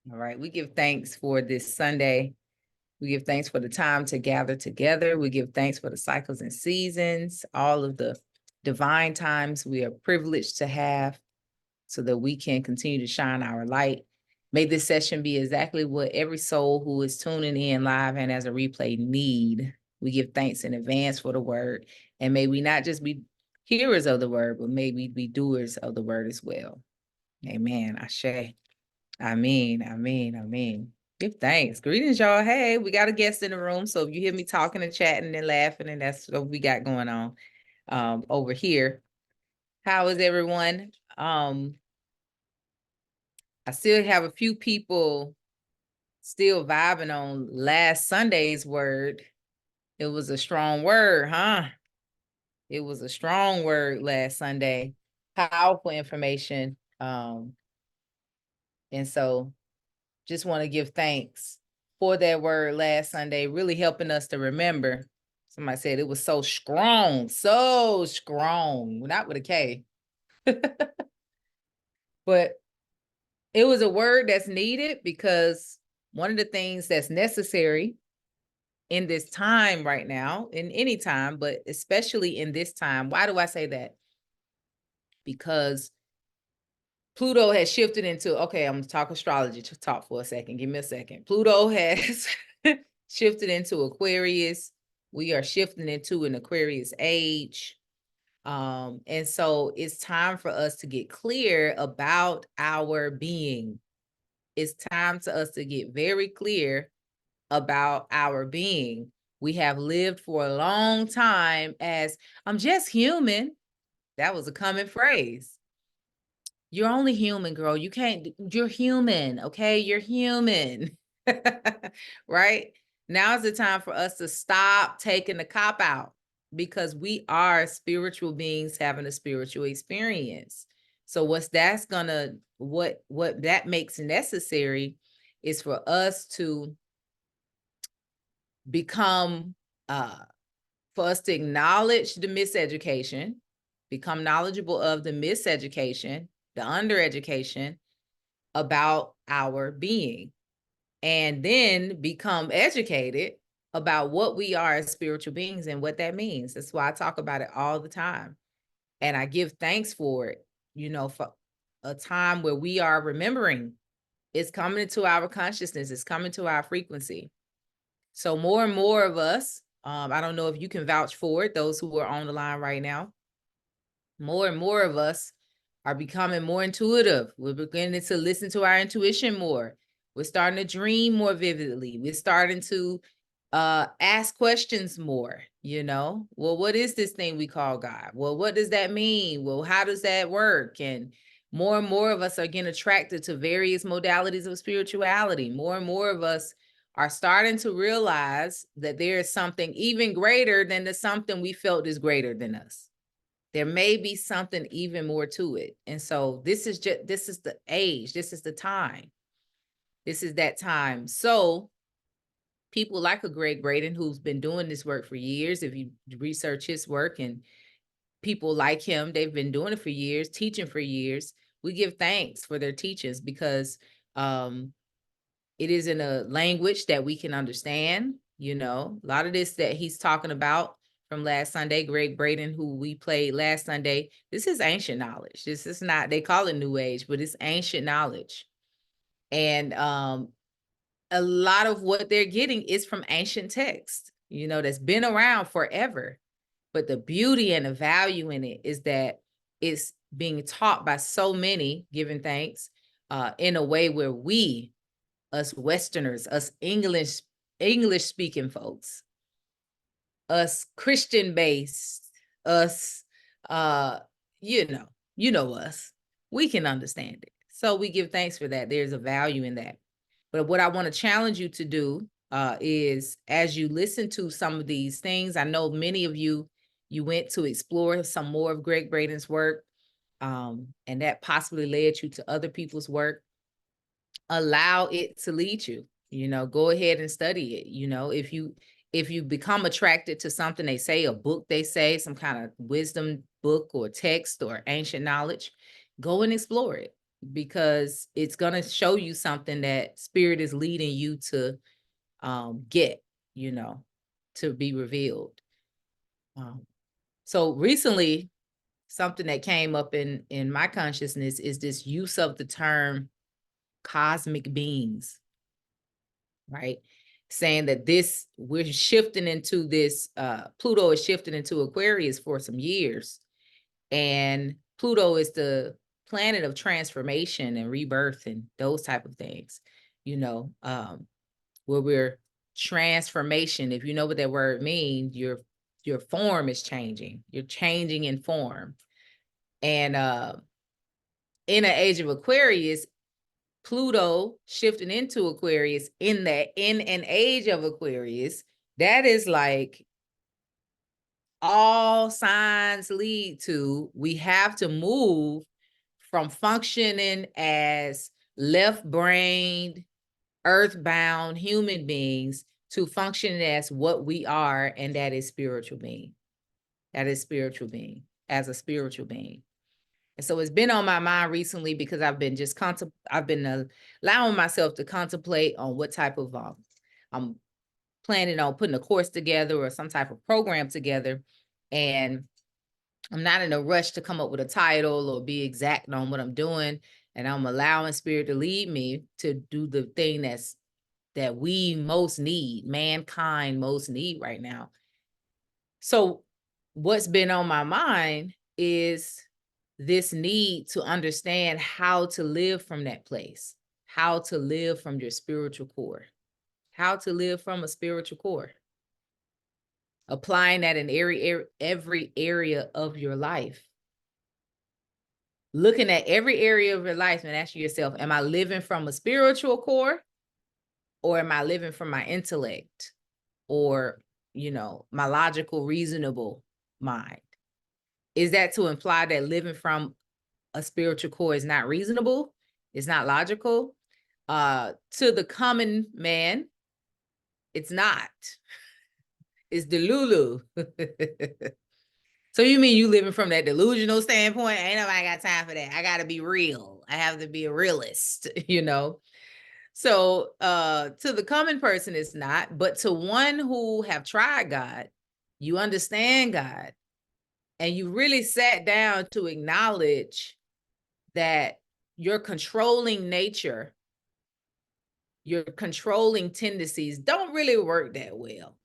All right. We give thanks for this Sunday. We give thanks for the time to gather together. We give thanks for the cycles and seasons, all of the divine times we are privileged to have so that we can continue to shine our light. May this session be exactly what every soul who is tuning in live and as a replay need. We give thanks in advance for the word. And may we not just be hearers of the word, but may we be doers of the word as well. Amen. Ashe. Amen. Amen. Amen. Give thanks. Greetings, y'all. Hey, we got a guest in the room. So if you hear me talking and chatting and laughing, and that's what we got going on over here. How is everyone? I still have a few people still vibing on last Sunday's word. It was a strong word, huh? It was a strong word last Sunday. Powerful information. And so just want to give thanks for that word last Sunday, really helping us to remember. Somebody said it was so strong, not with a K. But it was a word that's needed because one of the things that's necessary in this time right now, in any time, but especially in this time. Why do I say that? Because Pluto has shifted into, okay, I'm going to talk astrology to talk for a second. Give me a second. Pluto has shifted into Aquarius. We are shifting into an Aquarius age. And so it's time for us to get clear about our being. It's time for us to get very clear about our being. We have lived for a long time as, I'm just human. That was a common phrase. You're only human, girl. You're human, okay? You're human, right? Now is the time for us to stop taking the cop out because we are spiritual beings having a spiritual experience. So what that makes necessary is for us to become, for us to acknowledge the miseducation, become knowledgeable of the miseducation, the undereducation about our being, and then become educated about what we are as spiritual beings and what that means. That's why I talk about it all the time. And I give thanks for it, for a time where we are remembering it's coming into our consciousness, it's coming to our frequency. So more and more of us, I don't know if you can vouch for it, those who are on the line right now, more and more of us are becoming more intuitive. We're beginning to listen to our intuition more. We're starting to dream more vividly. We're starting to ask questions more, well, what is this thing we call God? Well, what does that mean? Well, how does that work? And more of us are getting attracted to various modalities of spirituality. More and more of us are starting to realize that there is something even greater than the something we felt is greater than us. There may be something even more to it. And so this is the age, this is the time. This is that time. So people like a Gregg Braden, who's been doing this work for years, if you research his work, and people like him, they've been doing it for years, teaching for years. We give thanks for their teachings because it is in a language that we can understand. A lot of this that he's talking about from last Sunday, Gregg Braden, who we played last Sunday, this is ancient knowledge. This is not, they call it New Age, but it's ancient knowledge. And a lot of what they're getting is from ancient texts, that's been around forever. But the beauty and the value in it is that it's being taught by so many, giving thanks, in a way where we, us Westerners, us English speaking folks, us Christian based, us, you know us, we can understand it. So we give thanks for that. There's a value in that. But what I want to challenge you to do is, as you listen to some of these things, I know many of you went to explore some more of Gregg Braden's work, and that possibly led you to other people's work. Allow it to lead you, go ahead and study it. If you become attracted to something they say, a book they say, some kind of wisdom book or text or ancient knowledge, go and explore it. because it's going to show you something that spirit is leading you to get, you know, to be revealed. So recently, something that came up in my consciousness is this use of the term cosmic beings, right? Saying that we're shifting into this, Pluto is shifting into Aquarius for some years. And Pluto is the planet of transformation and rebirth and those type of things, you know, where we're transformation. If you know what that word means, your form is changing. You're changing in form. And in an age of Aquarius, Pluto shifting into Aquarius in an age of Aquarius, that is like all signs lead to, we have to move from functioning as left-brained, earthbound human beings to functioning as what we are, and that is spiritual being. That is spiritual being, as a spiritual being. And so it's been on my mind recently because I've been allowing myself to contemplate on what type of I'm planning on putting a course together or some type of program together. And I'm not in a rush to come up with a title or be exact on what I'm doing. And I'm allowing spirit to lead me to do the thing that we most need, mankind most need right now. So what's been on my mind is this need to understand how to live from that place, how to live from your spiritual core, how to live from a spiritual core, applying that in every area of your life. Looking at every area of your life and asking yourself, am I living from a spiritual core, or am I living from my intellect, or, you know, my logical, reasonable mind? Is that to imply that living from a spiritual core is not reasonable, it's not logical? To the common man, it's not. It's delulu. So you mean you living from that delusional standpoint? Ain't nobody got time for that. I got to be real. I have to be a realist, you know? So to the common person, it's not. But to one who have tried God, you understand God, and you really sat down to acknowledge that your controlling nature, your controlling tendencies don't really work that well.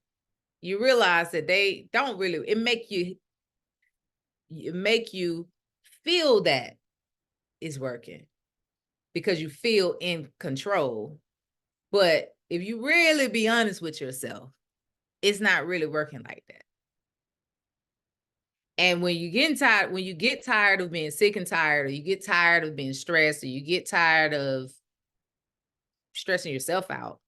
You realize that they don't really, it make you feel that it's working because you feel in control. But if you really be honest with yourself, it's not really working like that. And when you get tired of being sick and tired, or you get tired of being stressed, or you get tired of stressing yourself out,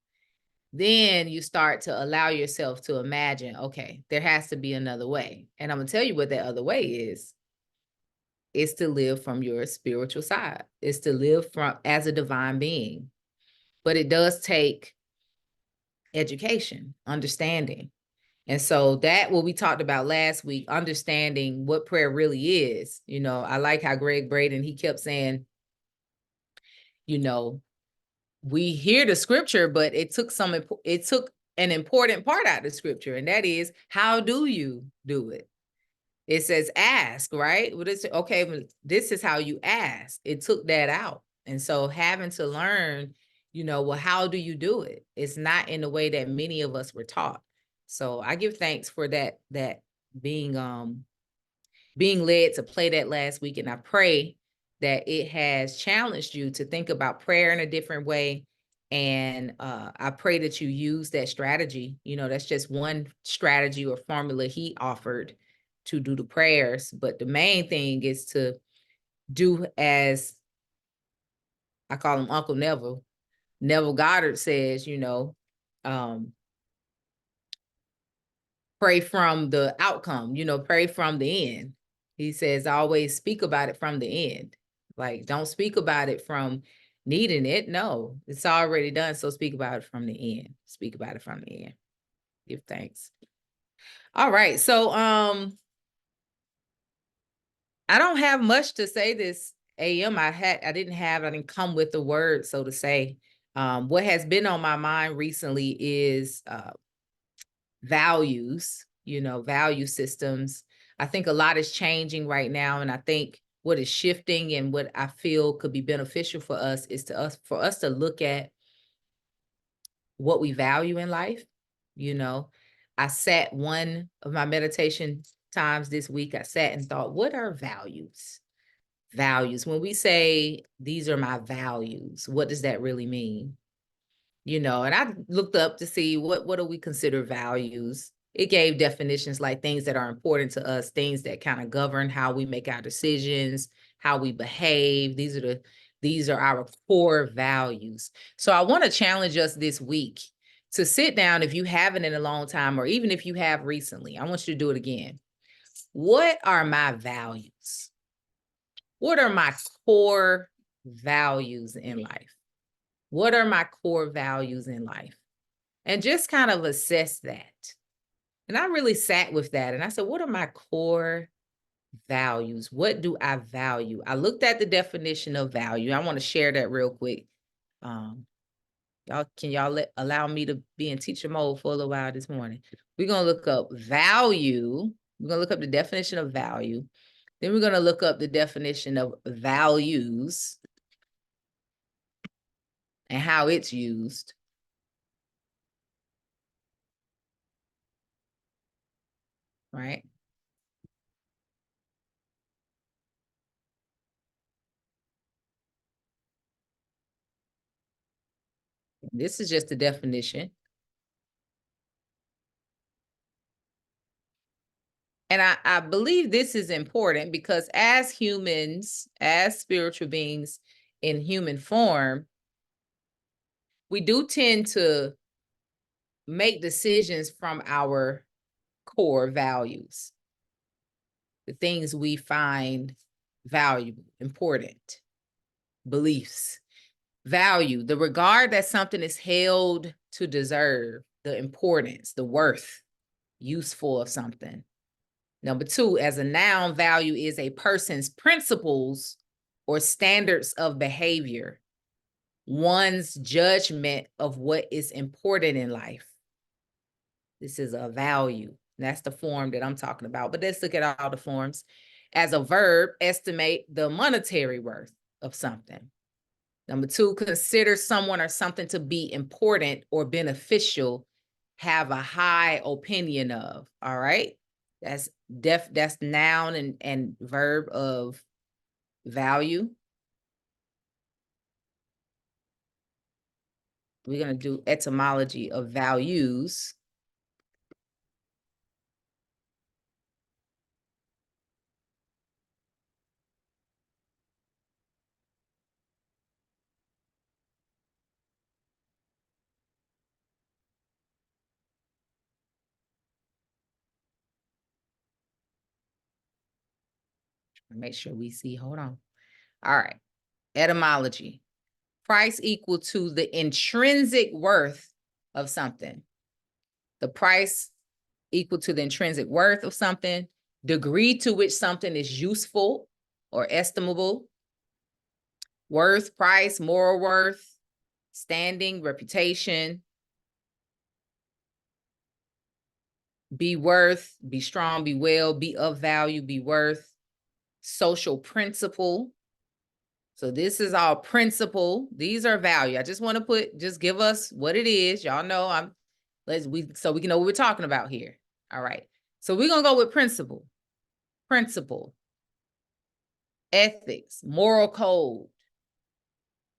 then you start to allow yourself to imagine, okay, there has to be another way. And I'm gonna tell you what that other way is. It's to live from your spiritual side. It's to live from as a divine being. But it does take education, understanding. And so that what we talked about last week, understanding what prayer really is. You know, I like how Greg Braden, he kept saying, you know, we hear the scripture, but it took an important part out of the scripture, and that is, how do you do it? It says ask, right? Well, okay, this is how you ask. It took that out. And so having to learn, you know, well, how do you do it? It's not in the way that many of us were taught. So I give thanks for that being led to play that last week. And I pray that it has challenged you to think about prayer in a different way. And I pray that you use that strategy. You know, that's just one strategy or formula he offered to do the prayers. But the main thing is to do, as I call him Uncle Neville Goddard says, you know, pray from the outcome, you know, pray from the end. He says, always speak about it from the end. Like, don't speak about it from needing it. No, it's already done. So speak about it from the end. Speak about it from the end. Give thanks. All right. So I don't have much to say a.m., I didn't come with the word, so to say. What has been on my mind recently is values, value systems. I think a lot is changing right now, and I think what is shifting and what I feel could be beneficial for us is for us to look at what we value in life. I sat one of my meditation times this week, I sat and thought, what are values? Values. When we say these are my values, what does that really mean? And I looked up to see what do we consider values. It gave definitions like things that are important to us, things that kind of govern how we make our decisions, how we behave. These are our core values. So I want to challenge us this week to sit down, if you haven't in a long time, or even if you have recently. I want you to do it again. What are my values? What are my core values in life? What are my core values in life? And just kind of assess that. And I really sat with that. And I said, what are my core values? What do I value? I looked at the definition of value. I want to share that real quick. Can y'all allow me to be in teacher mode for a little while this morning? We're going to look up value. We're going to look up the definition of value. Then we're going to look up the definition of values and how it's used. Right? This is just the definition. And I believe this is important because as humans, as spiritual beings in human form, we do tend to make decisions from our core values, the things we find valuable, important, beliefs, value, the regard that something is held to deserve, the importance, the worth, useful of something. Number 2, as a noun, value is a person's principles or standards of behavior, one's judgment of what is important in life. This is a value. That's the form that I'm talking about. But let's look at all the forms. As a verb, estimate the monetary worth of something. Number 2, consider someone or something to be important or beneficial, have a high opinion of. All right. That's noun and verb of value. We're going to do etymology of values. Make sure we see, hold on. All right. Etymology. Price equal to the intrinsic worth of something. The price equal to the intrinsic worth of something, degree to which something is useful or estimable, worth, price, moral worth, standing, reputation, be worth, be strong, be well, be of value, be worth, social principle. So this is all principle. These are value. I just want to just give us what it is. Y'all know so we can know what we're talking about here. All right. So we're going to go with principle. Principle. Ethics, moral code,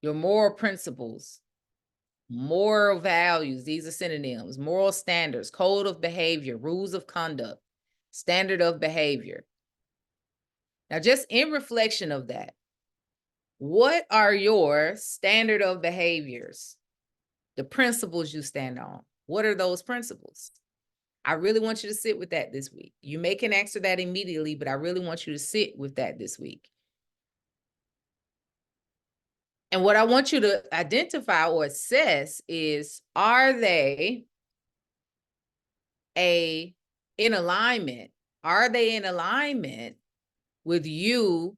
your moral principles, moral values. These are synonyms. Moral standards, code of behavior, rules of conduct, standard of behavior. Now, just in reflection of that, what are your standard of behaviors? The principles you stand on. What are those principles? I really want you to sit with that this week. You may can answer that immediately, but I really want you to sit with that this week. And what I want you to identify or assess is, are they in alignment? Are they in alignment with you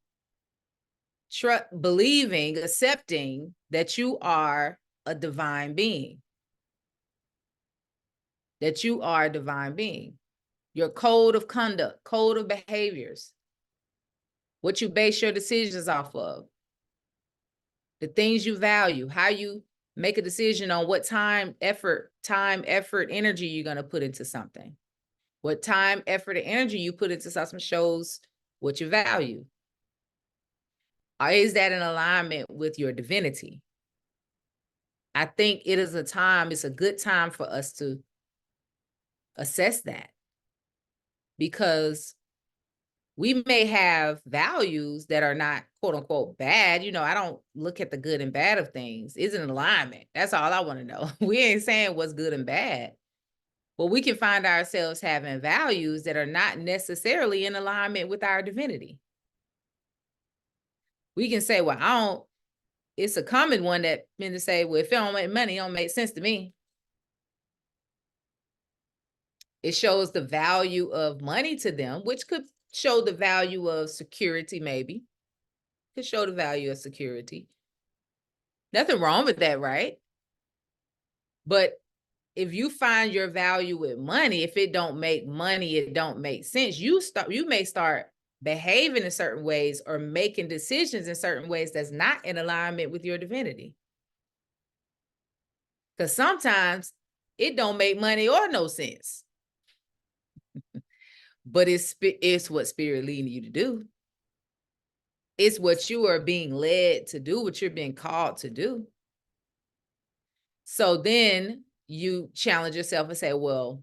believing, accepting that you are a divine being. That you are a divine being. Your code of conduct, code of behaviors, what you base your decisions off of, the things you value, how you make a decision on what time, effort, energy you're going to put into something. What time, effort, and energy you put into something shows what you value. Is that in alignment with your divinity? I think it is it's a good time for us to assess that, because we may have values that are not quote unquote bad. You know, I don't look at the good and bad of things. Is it in alignment? That's all I want to know. We ain't saying what's good and bad, but we can find ourselves having values that are not necessarily in alignment with our divinity. We can say, well, it's a common one that men to say, well, if it don't make money, it don't make sense to me. It shows the value of money to them, which could show the value of security, maybe. Could show the value of security. Nothing wrong with that, right? But if you find your value with money, if it don't make money, it don't make sense. You may start behaving in certain ways or making decisions in certain ways that's not in alignment with your divinity. Because sometimes it don't make money or no sense. But it's what spirit leading you to do. It's what you are being led to do, what you're being called to do. So then you challenge yourself and say, well,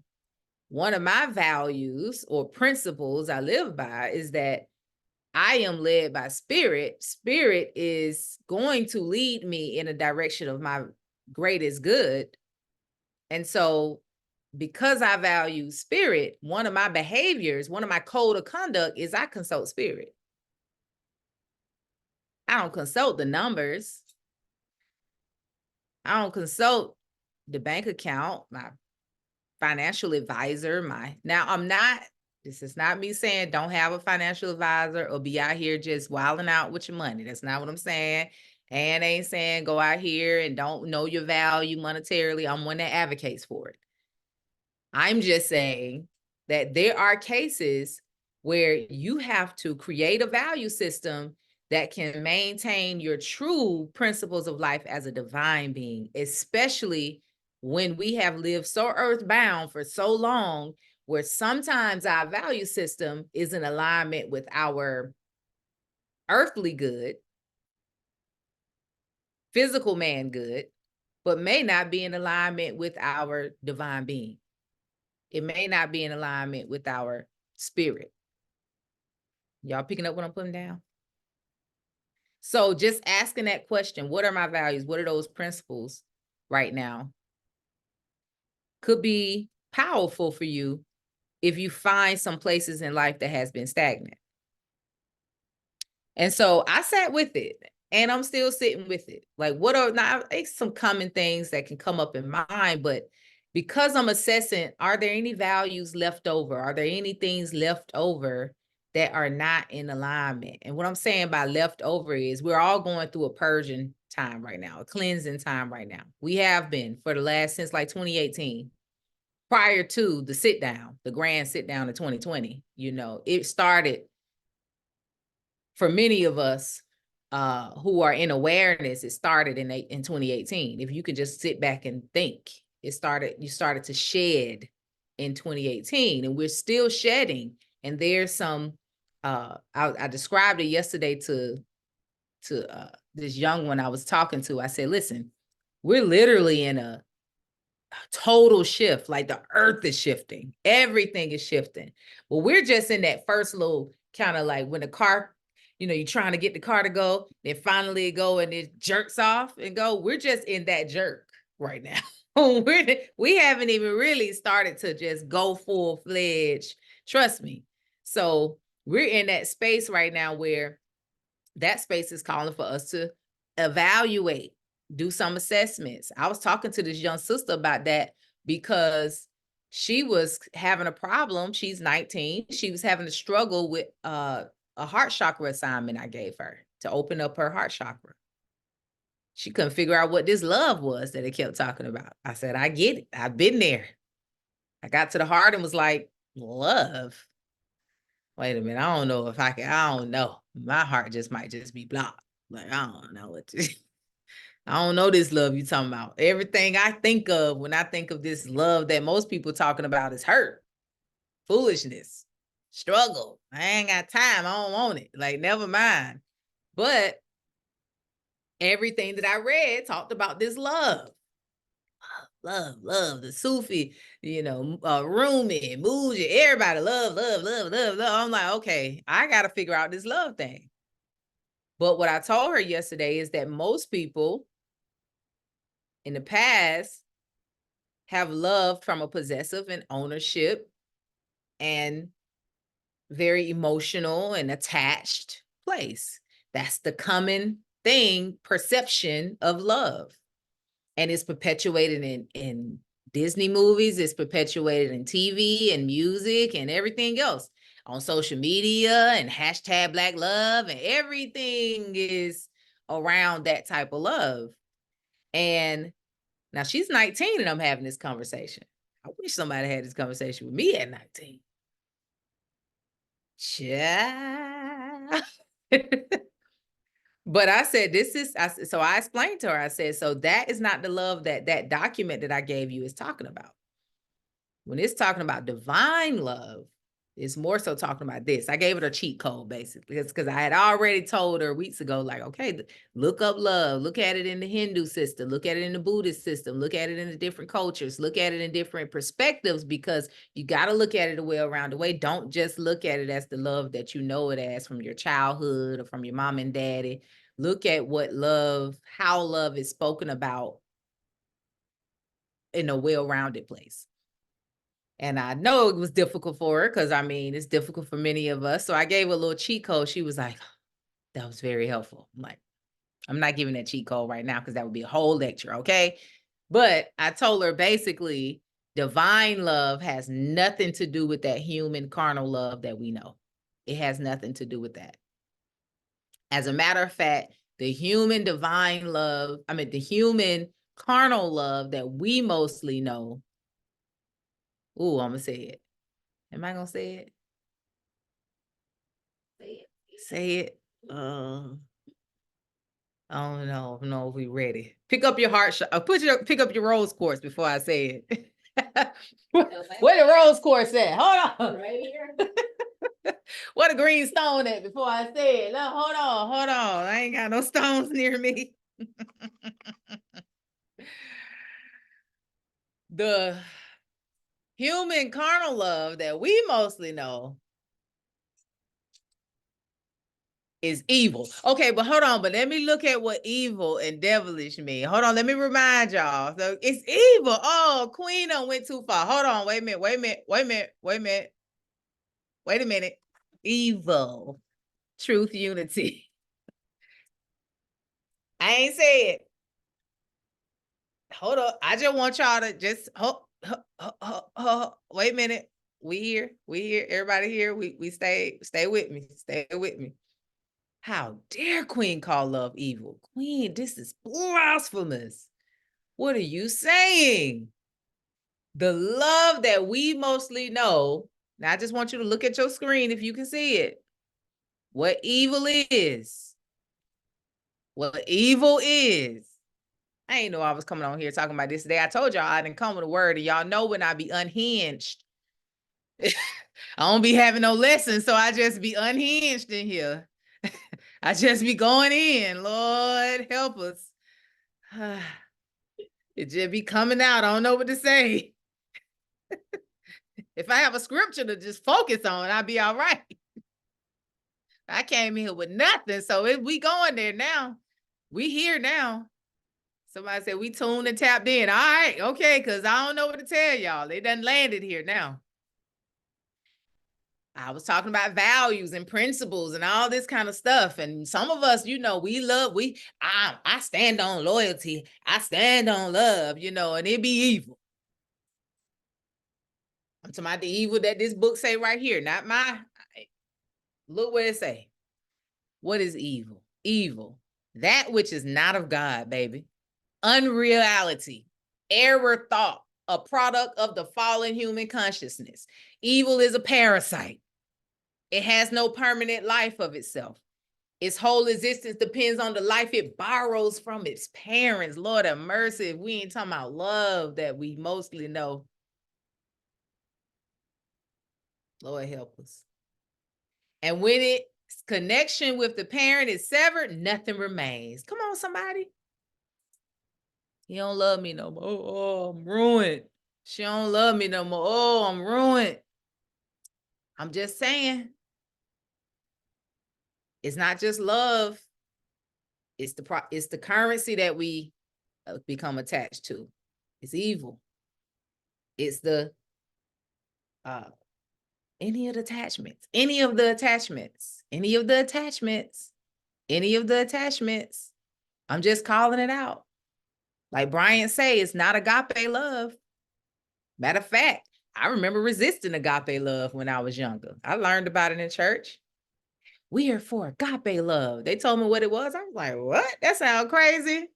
one of my values or principles I live by is that I am led by spirit. Spirit is going to lead me in a direction of my greatest good. And so because I value spirit, one of my behaviors, one of my code of conduct is I consult spirit. I don't consult the numbers. I don't consult the bank account, my financial advisor, this is not me saying don't have a financial advisor or be out here just wilding out with your money. That's not what I'm saying. And ain't saying go out here and don't know your value monetarily. I'm one that advocates for it. I'm just saying that there are cases where you have to create a value system that can maintain your true principles of life as a divine being, especially when we have lived so earthbound for so long, where sometimes our value system is in alignment with our earthly good, physical man good, but may not be in alignment with our divine being. It may not be in alignment with our spirit. Y'all picking up what I'm putting down? So just asking that question, what are my values? What are those principles right now? Could be powerful for you if you find some places in life that has been stagnant. And so I sat with it and I'm still sitting with it. Like, what are now some common things that can come up in mind, but because I'm assessing, are there any values left over? Are there any things left over that are not in alignment? And what I'm saying by left over is we're all going through a purging time right now, a cleansing time right now. We have been for the last, since like 2018, prior to the sit down, the grand sit down in 2020, you know, it started for many of us who are in awareness. It started in 2018. If you could just sit back and think, you started to shed in 2018, and we're still shedding. And there's some, I described it yesterday to this young one I was talking to. I said, listen, we're literally in a total shift. Like the earth is shifting. Everything is shifting. Well, we're just in that first little kind of like when the car, you know, you're trying to get the car to go, then finally it go and it jerks off and go. We're just in that jerk right now. We haven't even really started to just go full-fledged. Trust me. So we're in that space right now where that space is calling for us to evaluate, do some assessments. I was talking to this young sister about that because she was having a problem. She's 19. She was having a struggle with a heart chakra assignment I gave her. to open up her heart chakra. She couldn't figure out what this love was that it kept talking about. I said, I get it. I've been there. I got to the heart and was like, love. Wait a minute. I don't know if I can. I don't know. My heart just might just be blocked. Like, I don't know what to. I don't know this love you talking about. Everything I think of when I think of this love that most people talking about is hurt, foolishness, struggle. I ain't got time. I don't want it. Like, never mind. But everything that I read talked about this love. Love, the Sufi, Rumi, Muji, everybody love. I'm like, okay, I got to figure out this love thing. But what I told her yesterday is that most people in the past have loved from a possessive and ownership and very emotional and attached place. That's the common thing, perception of love. And it's perpetuated in Disney movies, it's perpetuated in TV and music and everything else. On social media and hashtag Black Love, and everything is around that type of love. And now she's 19 and I'm having this conversation. I wish somebody had this conversation with me at 19. Child. But I said, so I explained to her, I said, so that is not the love that document that I gave you is talking about. When it's talking about divine love, it's more so talking about this. I gave it a cheat code, basically, because I had already told her weeks ago, like, okay, look up love, look at it in the Hindu system, look at it in the Buddhist system, look at it in the different cultures, look at it in different perspectives, because you got to look at it a well-rounded way. Don't just look at it as the love that you know it as from your childhood or from your mom and daddy. Look at how love is spoken about in a well-rounded place. And I know it was difficult for her because, I mean, it's difficult for many of us. So I gave her a little cheat code. She was like, that was very helpful. I'm like, I'm not giving that cheat code right now because that would be a whole lecture, okay? But I told her basically divine love has nothing to do with that human carnal love that we know. It has nothing to do with that. As a matter of fact, the human carnal love that we mostly know. Ooh, I'm going to say it. Am I going to say it? Say it. I don't know if we ready. Pick up your heart. Pick up your rose quartz before I say it. Where the rose quartz at? Hold on. Right here. Where the green stone at before I say it? No, hold on. I ain't got no stones near me. The human carnal love that we mostly know is evil. Okay, but hold on. But let me look at what evil and devilish mean. Hold on. Let me remind y'all. So it's evil. Oh, Queen done went too far. Hold on. Wait a minute. Evil. Truth, unity. I ain't say it. Hold up. I just want y'all to just wait a minute. We here. Everybody here. We stay with me. Stay with me. How dare Queen call love evil? Queen, this is blasphemous. What are you saying? The love that we mostly know. Now, I just want you to look at your screen if you can see it. What evil is. What evil is. I ain't know I was coming on here talking about this today. I told y'all I didn't come with a word, and y'all know when I be unhinged. I don't be having no lessons, so I just be unhinged in here. I just be going in. Lord, help us. It just be coming out. I don't know what to say. If I have a scripture to just focus on, I'll be all right. I came here with nothing, so we going there now. We here now. Somebody said we tuned and tapped in. All right, okay, because I don't know what to tell y'all. They done landed here now. I was talking about values and principles and all this kind of stuff. And some of us, I stand on loyalty. I stand on love, and it be evil. I'm talking about the evil that this book say right here, not my, look what it say. What is evil? evil, that which is not of God, baby. Unreality, error thought, a product of the fallen human consciousness. Evil is a parasite. It has no permanent life of itself. Its whole existence depends on the life it borrows from its parents. Lord have mercy, if we ain't talking about love that we mostly know. Lord help us. And when its connection with the parent is severed, nothing remains. Come on, somebody. He don't love me no more. Oh, I'm ruined. She don't love me no more. Oh, I'm ruined. I'm just saying. It's not just love. It's the currency that we become attached to. It's evil. It's the any of the attachments, any of the attachments, any of the attachments, any of the attachments. I'm just calling it out. Like Brian say, it's not agape love. Matter of fact, I remember resisting agape love when I was younger. I learned about it in church. We are for agape love. They told me what it was. I was like, what? That sounds crazy.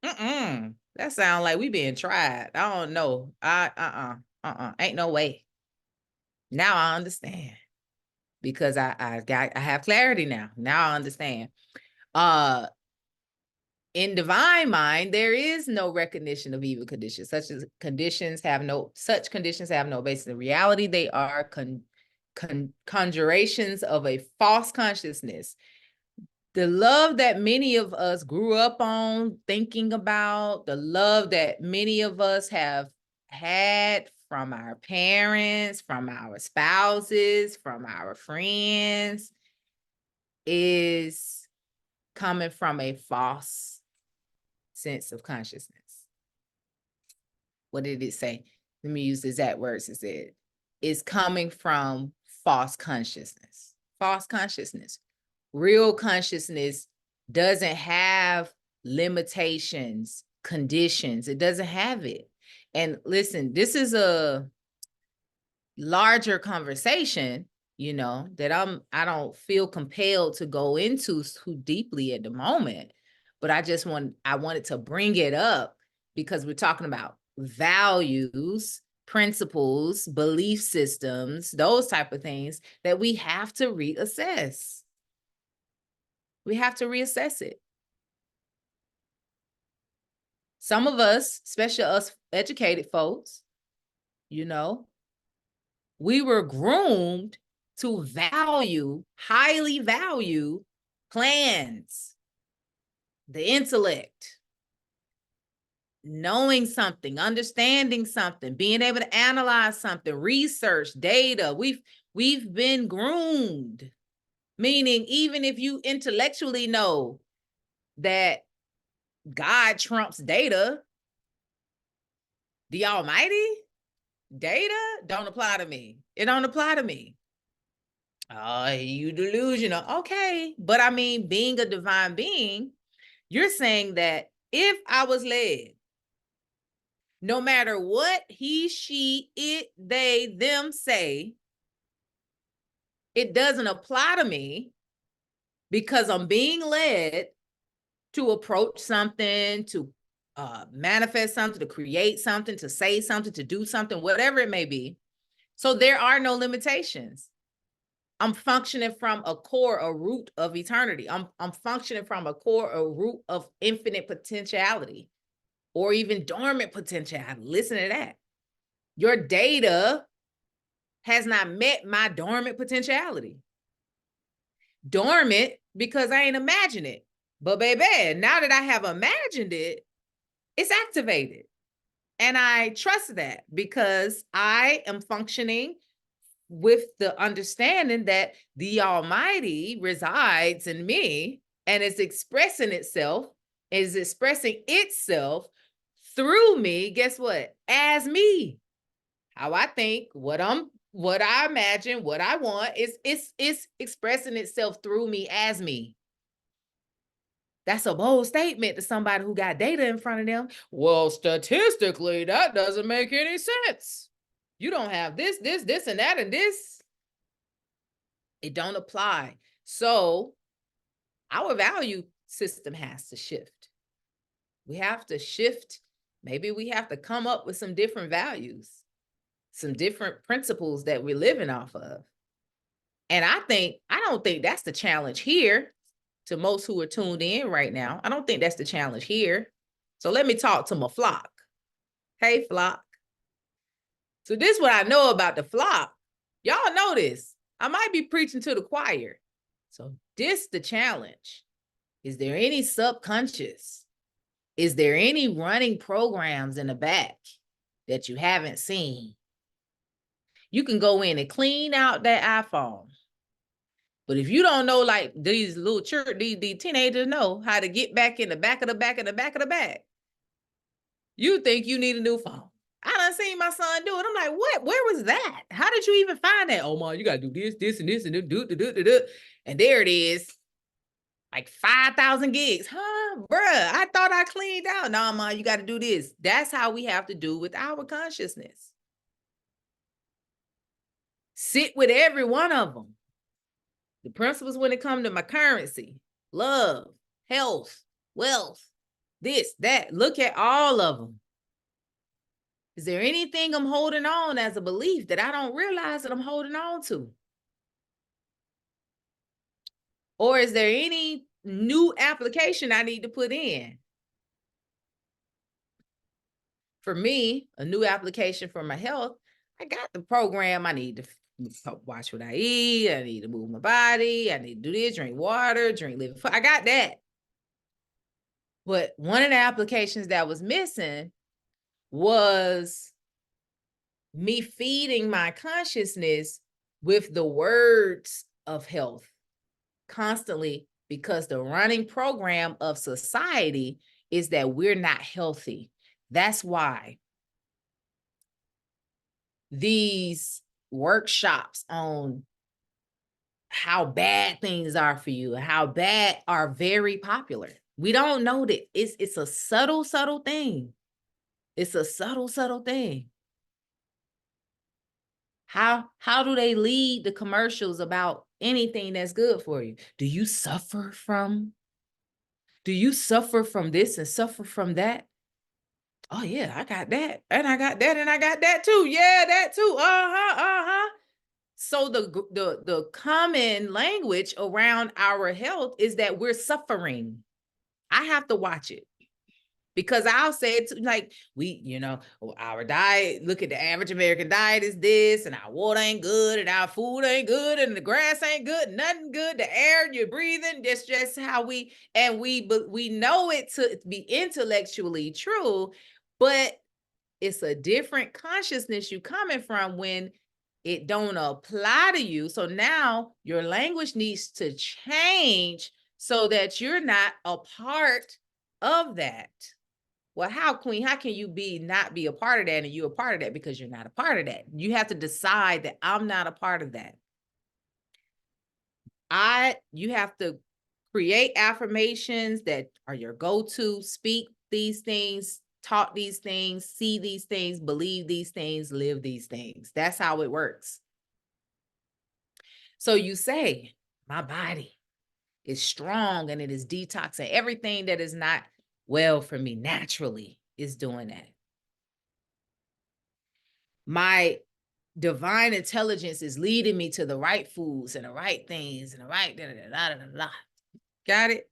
That sounds like we being tried. I don't know. Ain't no way. Now I understand. Because I have clarity now. Now I understand. In divine mind, there is no recognition of evil conditions. Such conditions have no basis in reality. They are conjurations of a false consciousness. The love that many of us grew up on thinking about, the love that many of us have had from our parents, from our spouses, from our friends, is coming from a false sense of consciousness. What did it say? Let me use the exact words it said. It's coming from false consciousness. False consciousness. Real consciousness doesn't have limitations, conditions. It doesn't have it. And listen, this is a larger conversation, you know, that I don't feel compelled to go into too deeply at the moment, but I wanted to bring it up because we're talking about values, principles, belief systems, those type of things that we have to reassess. We have to reassess it. Some of us, especially us educated folks, you know, we were groomed to highly value plans, the intellect, knowing something, understanding something, being able to analyze something, research, data. We've been groomed, meaning even if you intellectually know that God trumps data, the Almighty, data don't apply to me. It don't apply to me. You delusional. Okay. But I mean, being a divine being, you're saying that if I was led, no matter what he, she, it, they, them say, it doesn't apply to me because I'm being led to approach something, to manifest something, to create something, to say something, to do something, whatever it may be. So there are no limitations. I'm functioning from a core, a root of eternity. I'm functioning from a core, a root of infinite potentiality or even dormant potentiality. Listen to that. Your data has not met my dormant potentiality. Dormant because I ain't imagined it. But baby, now that I have imagined it, it's activated. And I trust that because I am functioning with the understanding that the Almighty resides in me and is expressing itself through me. Guess what? As me. How I think, what I imagine, what I want it's expressing itself through me as me. That's a bold statement to somebody who got data in front of them. Well, statistically, that doesn't make any sense. You don't have this, and that, and this. It don't apply. So our value system has to shift. We have to shift. Maybe we have to come up with some different values, some different principles that we're living off of. And I don't think that's the challenge here to most who are tuned in right now. I don't think that's the challenge here. So let me talk to my flock. Hey, flock. So this is what I know about the flock. Y'all know this. I might be preaching to the choir. So this the challenge. Is there any subconscious? Is there any running programs in the back that you haven't seen? You can go in and clean out that iPhone. But if you don't know, like these little these teenagers know how to get back in the back of the back of the back of the back, you think you need a new phone. I done seen my son do it. I'm like, what? Where was that? How did you even find that? Oh, Mom, you got to do this, this, and this, and do. And there it is. Like 5,000 gigs. Huh, bruh, I thought I cleaned out. No, Mom, you got to do this. That's how we have to do with our consciousness. Sit with every one of them. The principles when it comes to my currency, love, health, wealth, this, that. Look at all of them. Is there anything I'm holding on as a belief that I don't realize that I'm holding on to? Or is there any new application I need to put in? For me, a new application for my health, I got the program. I need to watch what I eat. I need to move my body. I need to do this, drink water, drink living food. I got that. But one of the applications that was missing was me feeding my consciousness with the words of health constantly, because the running program of society is that we're not healthy. That's why these workshops on how bad things are for you, how bad are very popular. We don't know that it's a subtle thing. It's a subtle thing. How do they lead the commercials about anything that's good for you? Do you suffer from this and suffer from that? Oh yeah, I got that. And I got that and I got that too. Yeah, that too. Uh-huh. So the common language around our health is that we're suffering. I have to watch it. Because I'll say it's like our diet, look at the average American diet is this, and our water ain't good, and our food ain't good, and the grass ain't good, nothing good, the air you're breathing, that's just how we know it to be intellectually true, but it's a different consciousness you coming from when it don't apply to you. So now your language needs to change so that you're not a part of that. Well, how, Queen, how can you not be a part of that and you're a part of that because you're not a part of that? You have to decide that I'm not a part of that. You have to create affirmations that are your go-to, speak these things, talk these things, see these things, believe these things, live these things. That's how it works. So you say, my body is strong and it is detoxing. Everything that is not well for me naturally is doing that. My divine intelligence is leading me to the right foods and the right things and the right da. Got it?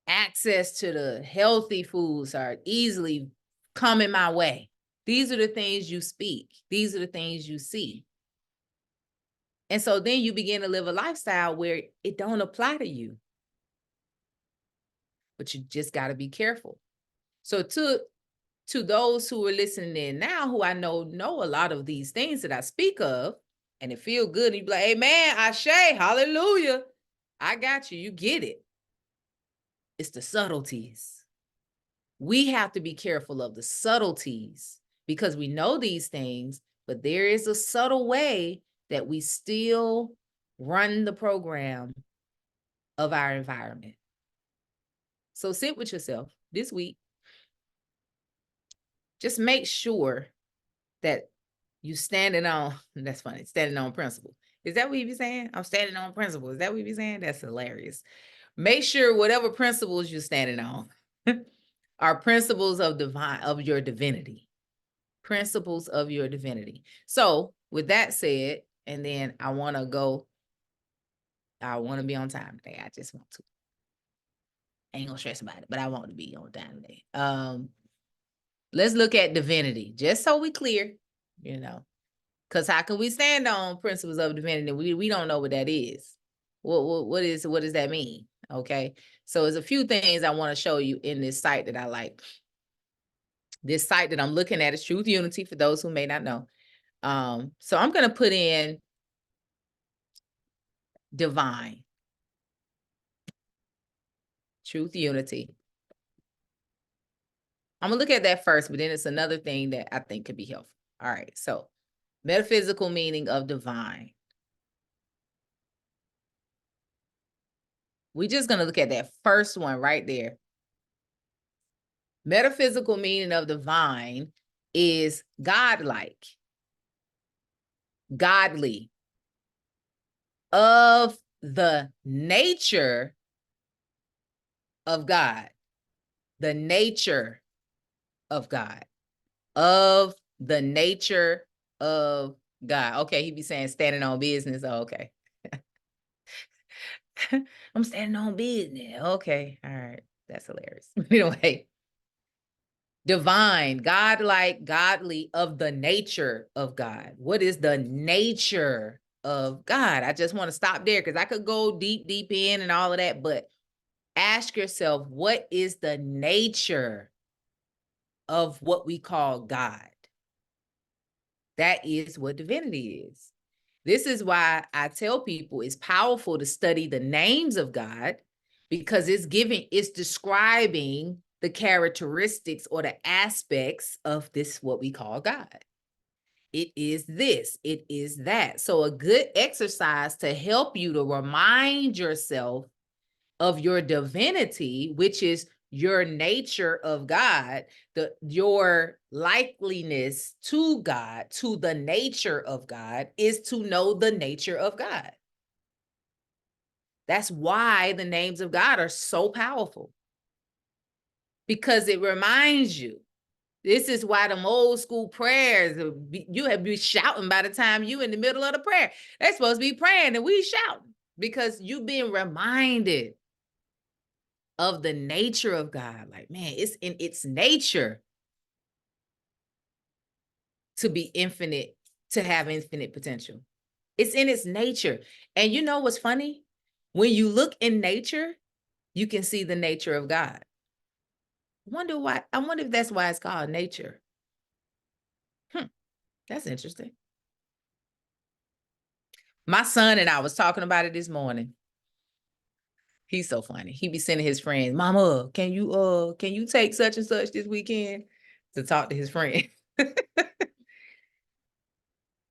Access to the healthy foods are easily coming my way. These are the things you speak. These are the things you see. And so then you begin to live a lifestyle where it don't apply to you. But you just got to be careful. So to those who are listening in now, who I know a lot of these things that I speak of, and it feel good, and you be like, hey man, Ashe, hallelujah, I got you, you get it. It's the subtleties. We have to be careful of the subtleties because we know these things, but there is a subtle way that we still run the program of our environment. So sit with yourself this week. Just make sure that you standing on, that's funny, standing on principle. Is that what you be saying? I'm standing on principles. Is that what you be saying? That's hilarious. Make sure whatever principles you're standing on are principles of your divinity. Principles of your divinity. So with that said, and then I want to be on time today. I just want to. I ain't gonna stress about it, but I want to be on time today. Let's look at divinity, just so we clear, because how can we stand on principles of divinity? We don't know what that is. What does that mean? Okay, so there's a few things I want to show you in this site that I like. This site that I'm looking at is Truth Unity, for those who may not know. So I'm going to put in divine, Truth Unity. I'm gonna look at that first, but then it's another thing that I think could be helpful. All right, so metaphysical meaning of divine. We're just gonna look at that first one right there. Metaphysical meaning of divine is godlike, godly, of the nature of God, the nature of God, of the nature of God. Okay, he be saying standing on business. Oh, okay. I'm standing on business. Okay, all right. That's hilarious. Anyway, divine, godlike, godly, of the nature of God. What is the nature of God? I just want to stop there because I could go deep in and all of that, but ask yourself, what is the nature of what we call God? That is what divinity is. This is why I tell people it's powerful to study the names of God, because it's describing the characteristics or the aspects of this, what we call God. It is this, it is that. So a good exercise to help you to remind yourself of your divinity, which is your nature of God, your likeliness to God, to the nature of God, is to know the nature of God. That's why the names of God are so powerful, because it reminds you. This is why them old school prayers, you have been shouting by the time you in the middle of the prayer. They're supposed to be praying and we shouting because you being reminded of the nature of God. Like, man, it's in its nature to be infinite, to have infinite potential. It's in its nature. And you know what's funny? When you look in nature, you can see the nature of God. I wonder if that's why it's called nature. That's interesting. My son and I was talking about it this morning. He's so funny. He be sending his friends, Mama, can you take such and such this weekend to talk to his friend?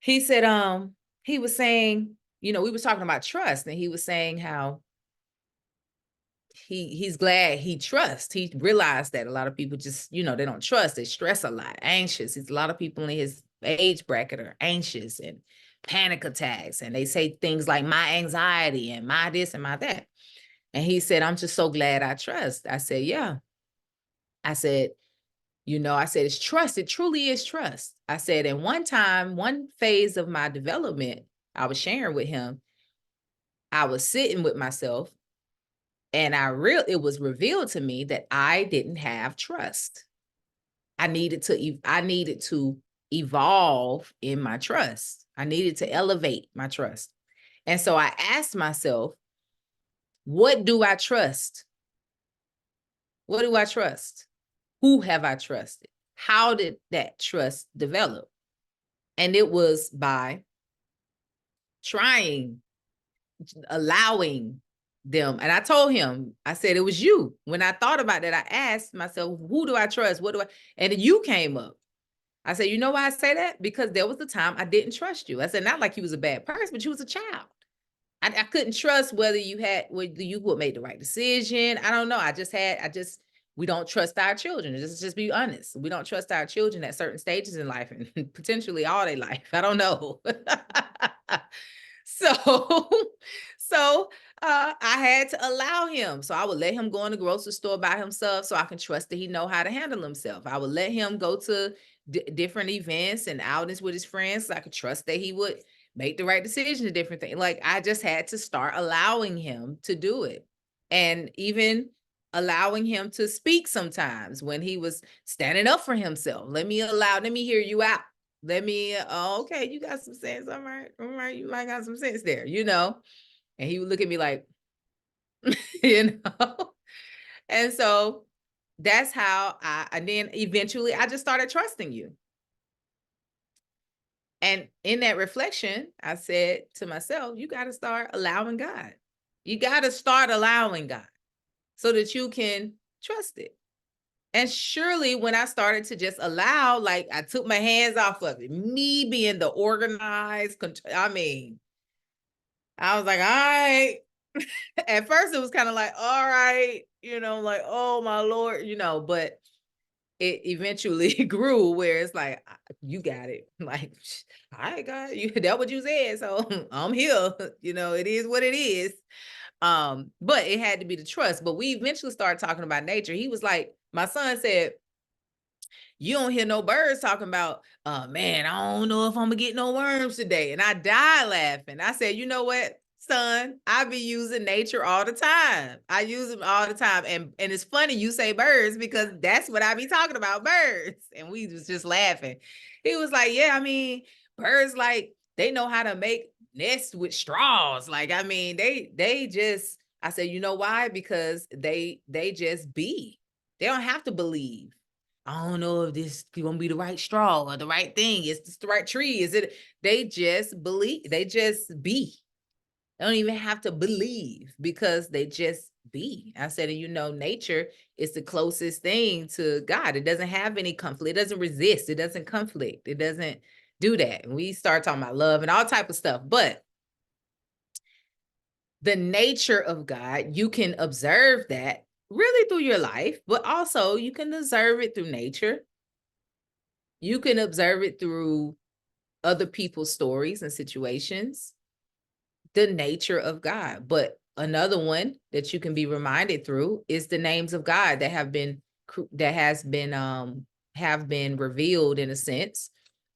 He said, he was saying, we was talking about trust, and he was saying how he's glad he trusts. He realized that a lot of people just, they don't trust. They stress a lot, anxious. It's a lot of people in his age bracket are anxious and panic attacks, and they say things like my anxiety and my this and my that. And he said, I'm just so glad I trust. I said, yeah. I said, it's trust. It truly is trust. I said, and one phase of my development, I was sharing with him, I was sitting with myself, and it was revealed to me that I didn't have trust. I needed to evolve in my trust. I needed to elevate my trust. And so I asked myself, what do I trust? What do I trust? Who have I trusted? How did that trust develop? And it was by allowing them. And I told him, I said, it was you. When I thought about that, I asked myself, who do I trust? And you came up. I said, you know why I say that? Because there was a time I didn't trust you. I said, not like you was a bad person, but you was a child. I couldn't trust whether you would make the right decision. I don't know. We don't trust our children. Just be honest. We don't trust our children at certain stages in life and potentially all their life. I don't know. So, I had to allow him. So I would let him go in the grocery store by himself so I can trust that he know how to handle himself. I would let him go to different events and outings with his friends so I could trust that he would make the right decision to different things. Like I just had to start allowing him to do it. And even allowing him to speak sometimes when he was standing up for himself. Let me hear you out. Let me, oh, okay, you got some sense. All right, you might got some sense there, you know? And he would look at me like, you know? And so that's how and then eventually I just started trusting you. And in that reflection, I said to myself, you got to start allowing God. You got to start allowing God so that you can trust it. And surely when I started to just allow, like I took my hands off of it, me being the organized, I mean, I was like, all right. At first it was kind of like, all right, you know, like, oh my Lord, you know, but it eventually grew where it's like, you got it. Like, all right, God, that what you said. So I'm here. You know, it is what it is. But it had to be the trust. But we eventually started talking about nature. He was like, my son said, you don't hear no birds talking about, man, I don't know if I'm gonna get no worms today. And I died laughing. I said, you know what, son, I be using nature all the time. I use them all the time. And it's funny you say birds because that's what I be talking about, birds. And we was just laughing. He was like, yeah, I mean, birds, like, they know how to make nests with straws. Like, I mean, they just, I said, you know why? Because they just be. They don't have to believe. I don't know if this is gonna be the right straw or the right thing. Is this the right tree? Is it? They just believe. They just be. They don't even have to believe because they just be. I said, and you know, nature is the closest thing to God. It doesn't have any conflict. It doesn't resist. It doesn't conflict. It doesn't do that. And we start talking about love and all type of stuff. But the nature of God, you can observe that really through your life, but also you can observe it through nature. You can observe it through other people's stories and situations, the nature of God. But another one that you can be reminded through is the names of God that have been revealed in a sense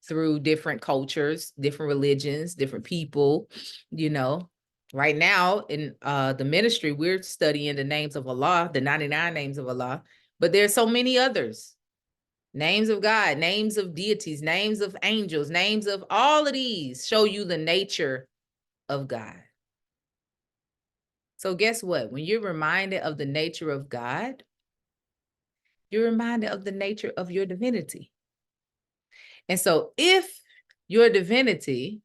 through different cultures, different religions, different people, you know. Right now in the ministry, we're studying the names of Allah, the 99 names of Allah, but there's so many others. Names of God, names of deities, names of angels, names of all of these show you the nature of God. So guess what? When you're reminded of the nature of God, you're reminded of the nature of your divinity. And so if your divinity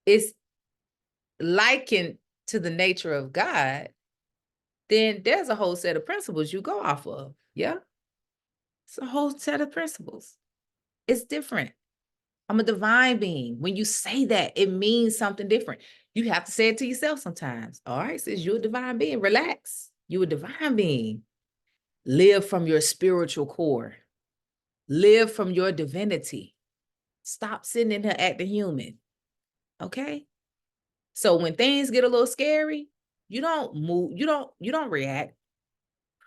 is likened to the nature of God, then there's a whole set of principles you go off of. Yeah. It's a whole set of principles. It's different. I'm a divine being. When you say that, it means something different. You have to say it to yourself sometimes. All right, sis, you're a divine being. Relax. You're a divine being. Live from your spiritual core. Live from your divinity. Stop sitting in here acting human. Okay? So when things get a little scary, you don't move, you don't react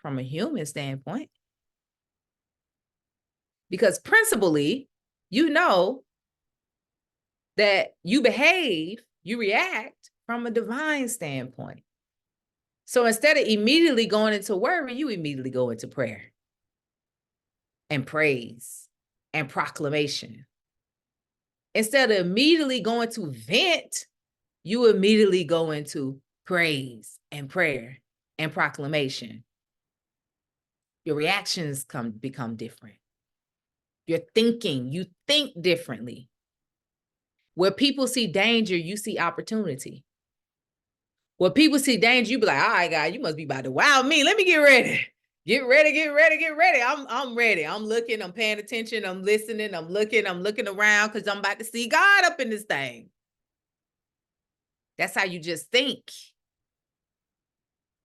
from a human standpoint. Because principally, you know that you behave, you react from a divine standpoint. So instead of immediately going into worry, you immediately go into prayer and praise and proclamation. Instead of immediately going to vent, you immediately go into praise and prayer and proclamation. Your reactions become different. Your thinking, you think differently. Where people see danger, you see opportunity. When people see danger, you be like, all right, God, you must be about to wow me. Let me get ready. Get ready, get ready, get ready. I'm ready. I'm looking, I'm paying attention, I'm listening, I'm looking around because I'm about to see God up in this thing. That's how you just think.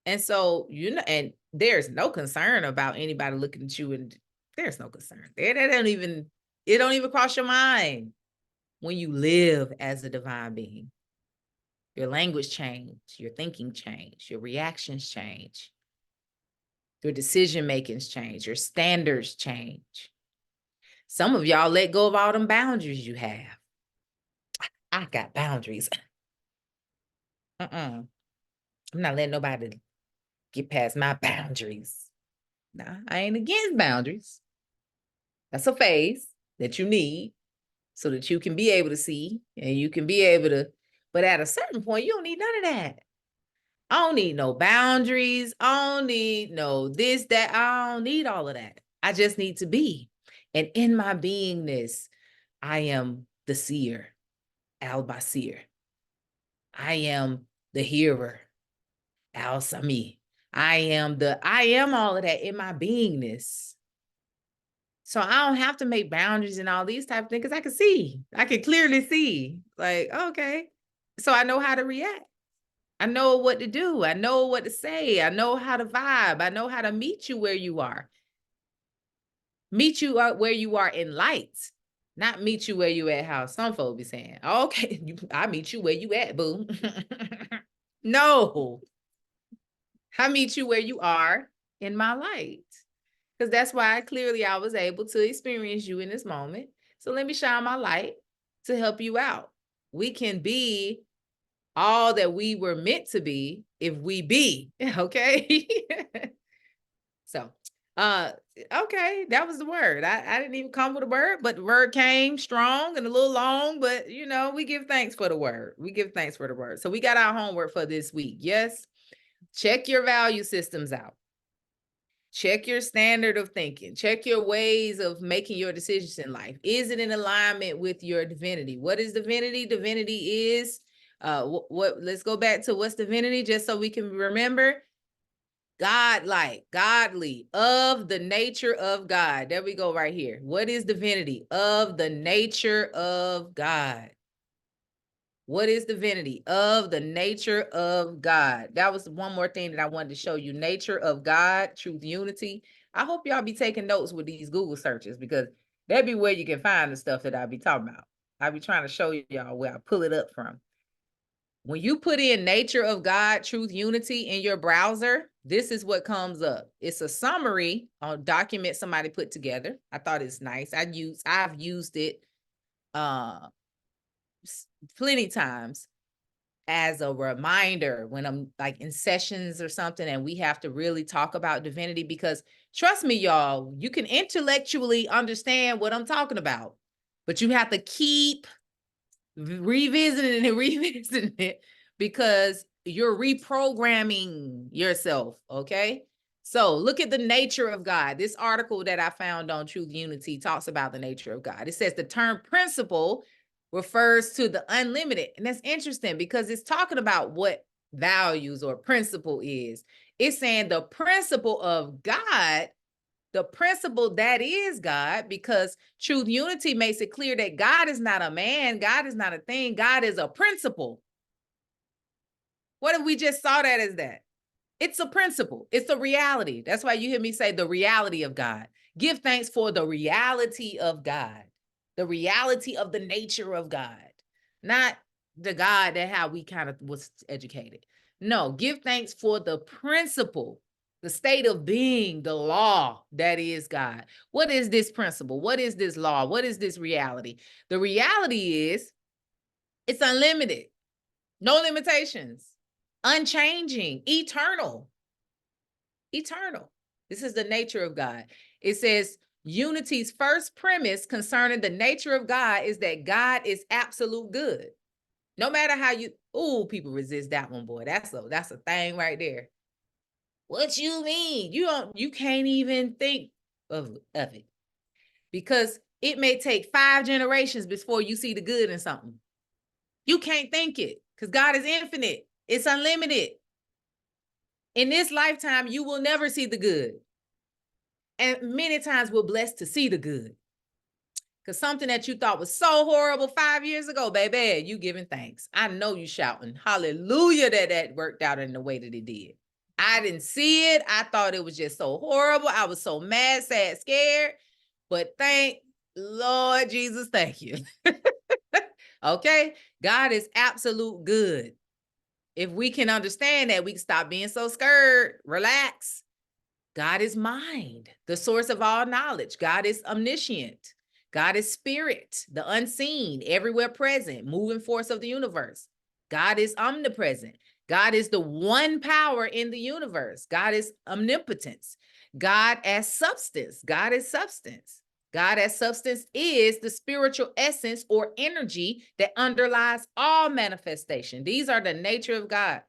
And so, you know, and there's no concern about anybody looking at you, and there's no concern. It don't even cross your mind when you live as a divine being. Your language change, your thinking change, your reactions change, your decision makings change, your standards change. Some of y'all let go of all them boundaries you have. I got boundaries. I'm not letting nobody get past my boundaries. Nah, I ain't against boundaries. That's a phase that you need so that you can be able to see and you can be able to, but at a certain point, you don't need none of that. I don't need no boundaries. I don't need no this, that. I don't need all of that. I just need to be. And in my beingness, I am the seer, Al-Basir. I am the hearer, Al-Sami. I am all of that in my beingness. So I don't have to make boundaries and all these type of things because I can see. I can clearly see. Like, okay. So I know how to react. I know what to do. I know what to say. I know how to vibe. I know how to meet you where you are. Meet you where you are in light, not meet you where you at, how some folks be saying. Okay, I meet you where you at, boo. No, I meet you where you are in my light. Because that's why clearly I was able to experience you in this moment. So let me shine my light to help you out. We can be all that we were meant to be if we be, okay? So, okay, that was the word. I didn't even come with a word, but the word came strong and a little long, but you know, we give thanks for the word. We give thanks for the word. So we got our homework for this week. Yes. Check your value systems out. Check your standard of thinking. Check your ways of making your decisions in life. Is it in alignment with your divinity? What is divinity? Divinity is what let's go back to what's divinity just so we can remember. God-like, godly, of the nature of God. There we go right here. What is divinity? Of the nature of God. What is divinity? Of the nature of God. That was one more thing that I wanted to show you. Nature of God, truth, unity. I hope y'all be taking notes with these Google searches because that'd be where you can find the stuff that I be talking about. I be trying to show y'all where I pull it up from. When you put in nature of God, truth, unity in your browser, this is what comes up. It's a summary on document somebody put together. I thought it's nice. I've used it plenty times as a reminder when I'm like in sessions or something and we have to really talk about divinity because trust me, y'all, you can intellectually understand what I'm talking about, but you have to keep revisiting and revisiting it because you're reprogramming yourself, okay? So look at the nature of God. This article that I found on Truth Unity talks about the nature of God. It says the term principle refers to the unlimited. And that's interesting because it's talking about what values or principle is. It's saying the principle of God, the principle that is God, because Truth Unity makes it clear that God is not a man, God is not a thing, God is a principle. What if we just saw that as that? It's a principle. It's a reality. That's why you hear me say the reality of God. Give thanks for the reality of God, the reality of the nature of God, not the God that how we kind of was educated. No, give thanks for the principle, the state of being, the law that is God. What is this principle? What is this law? What is this reality? The reality is it's unlimited, no limitations, unchanging, eternal. Eternal. This is the nature of God. It says unity's first premise concerning the nature of God is that God is absolute good. No matter how you, people resist that one, boy. That's a thing right there. What you mean? You can't even think of it because it may take 5 generations before you see the good in something. You can't think it because God is infinite. It's unlimited. In this lifetime, you will never see the good. And many times we're blessed to see the good. Because something that you thought was so horrible 5 years ago, baby, you giving thanks. I know you shouting hallelujah that worked out in the way that it did. I didn't see it. I thought it was just so horrible. I was so mad, sad, scared. But thank Lord Jesus, thank you. Okay? God is absolute good. if we can understand that, we can stop being so scared. Relax. God is mind, the source of all knowledge. God is omniscient. God is spirit, the unseen, everywhere present, moving force of the universe. God is omnipresent. God is the one power in the universe. God is omnipotence. God as substance. God is substance. God as substance is the spiritual essence or energy that underlies all manifestation. These are the nature of God.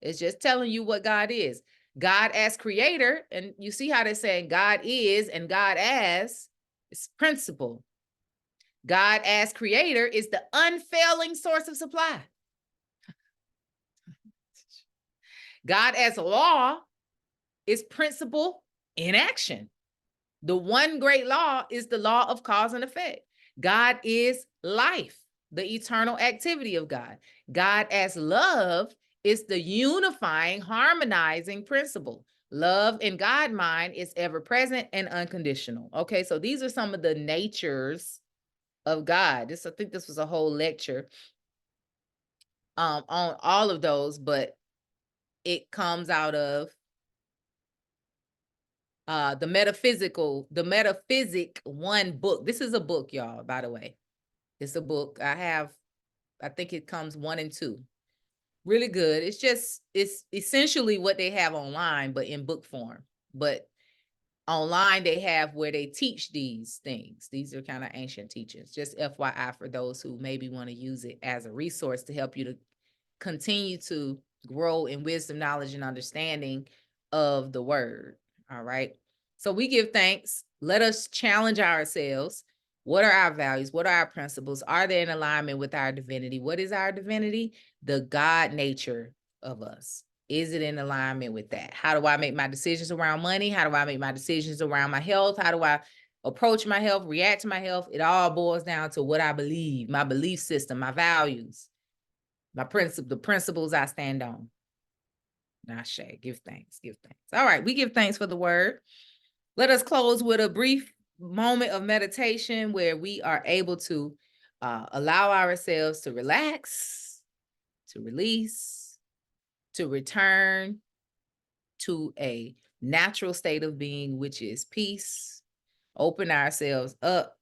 It's just telling you what God is. God as creator, and you see how they're saying God is and God as, it's principle. God as creator is the unfailing source of supply. God as law is principle in action. The one great law is the law of cause and effect. God is life, the eternal activity of God. God as love is the unifying, harmonizing principle. Love in God mind is ever present and unconditional. Okay, so these are some of the natures of God. I think this was a whole lecture on all of those, but it comes out of the Metaphysic One book. This is a book, y'all, by the way. It's a book. I think it comes 1 and 2. Really good. It's essentially what they have online, but in book form. But online they have where they teach these things. These are kind of ancient teachings. Just FYI for those who maybe want to use it as a resource to help you to continue to grow in wisdom, knowledge, and understanding of the word. All right. So we give thanks. Let us challenge ourselves. What are our values? What are our principles? Are they in alignment with our divinity? What is our divinity? The God nature of us. Is it in alignment with that? How do I make my decisions around money? How do I make my decisions around my health? How do I approach my health, react to my health? It all boils down to what I believe, my belief system, my values, the principles I stand on. Ashe, give thanks, give thanks. All right, we give thanks for the word. Let us close with a brief moment of meditation where we are able to allow ourselves to relax, to release, to return to a natural state of being, which is peace. Open ourselves up,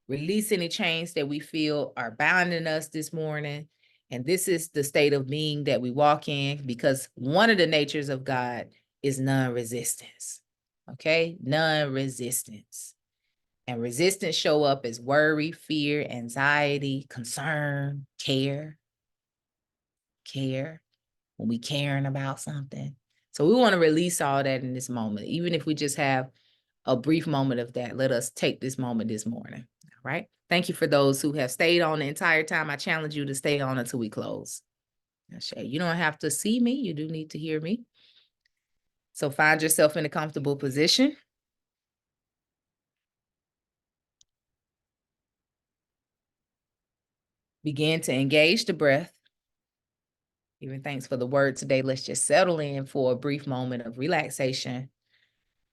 release any chains that we feel are bounding us this morning. And this is the state of being that we walk in, because one of the natures of God is non-resistance. Okay, non-resistance. And resistance show up as worry, fear, anxiety, concern, care. When we caring about something. So we want to release all that in this moment. Even if we just have a brief moment of that, let us take this moment this morning. All right. Thank you for those who have stayed on the entire time. I challenge you to stay on until we close. You don't have to see me. You do need to hear me. So find yourself in a comfortable position. Begin to engage the breath. Even thanks for the word today. Let's just settle in for a brief moment of relaxation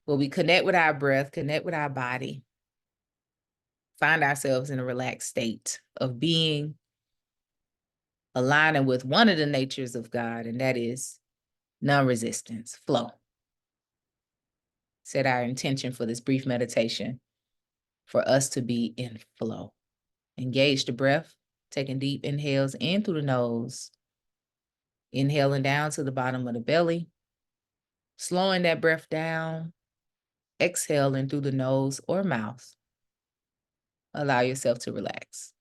where we connect with our breath, connect with our body, find ourselves in a relaxed state of being, aligning with one of the natures of God, and that is non-resistance, flow. Set our intention for this brief meditation for us to be in flow. Engage the breath, taking deep inhales in through the nose, inhaling down to the bottom of the belly, slowing that breath down, exhaling through the nose or mouth. Allow yourself to relax.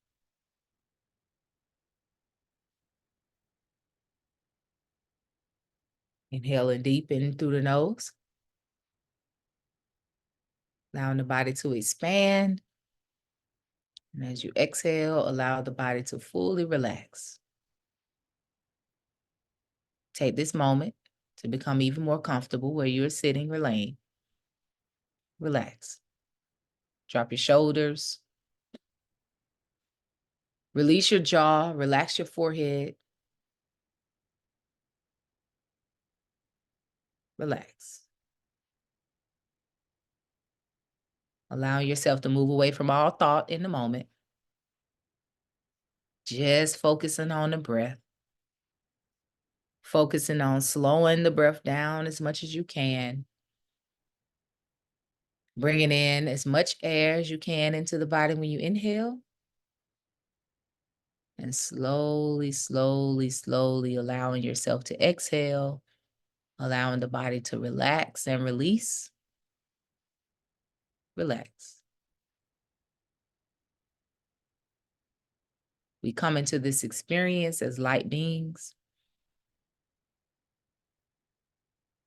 Inhaling deep in through the nose. Allowing the body to expand. And as you exhale, allow the body to fully relax. Take this moment to become even more comfortable where you're sitting or laying. Relax. Drop your shoulders. Release your jaw. Relax your forehead. Relax. Allowing yourself to move away from all thought in the moment. Just focusing on the breath. Focusing on slowing the breath down as much as you can. Bringing in as much air as you can into the body when you inhale. And slowly, slowly, slowly allowing yourself to exhale, allowing the body to relax and release. Relax. We come into this experience as light beings.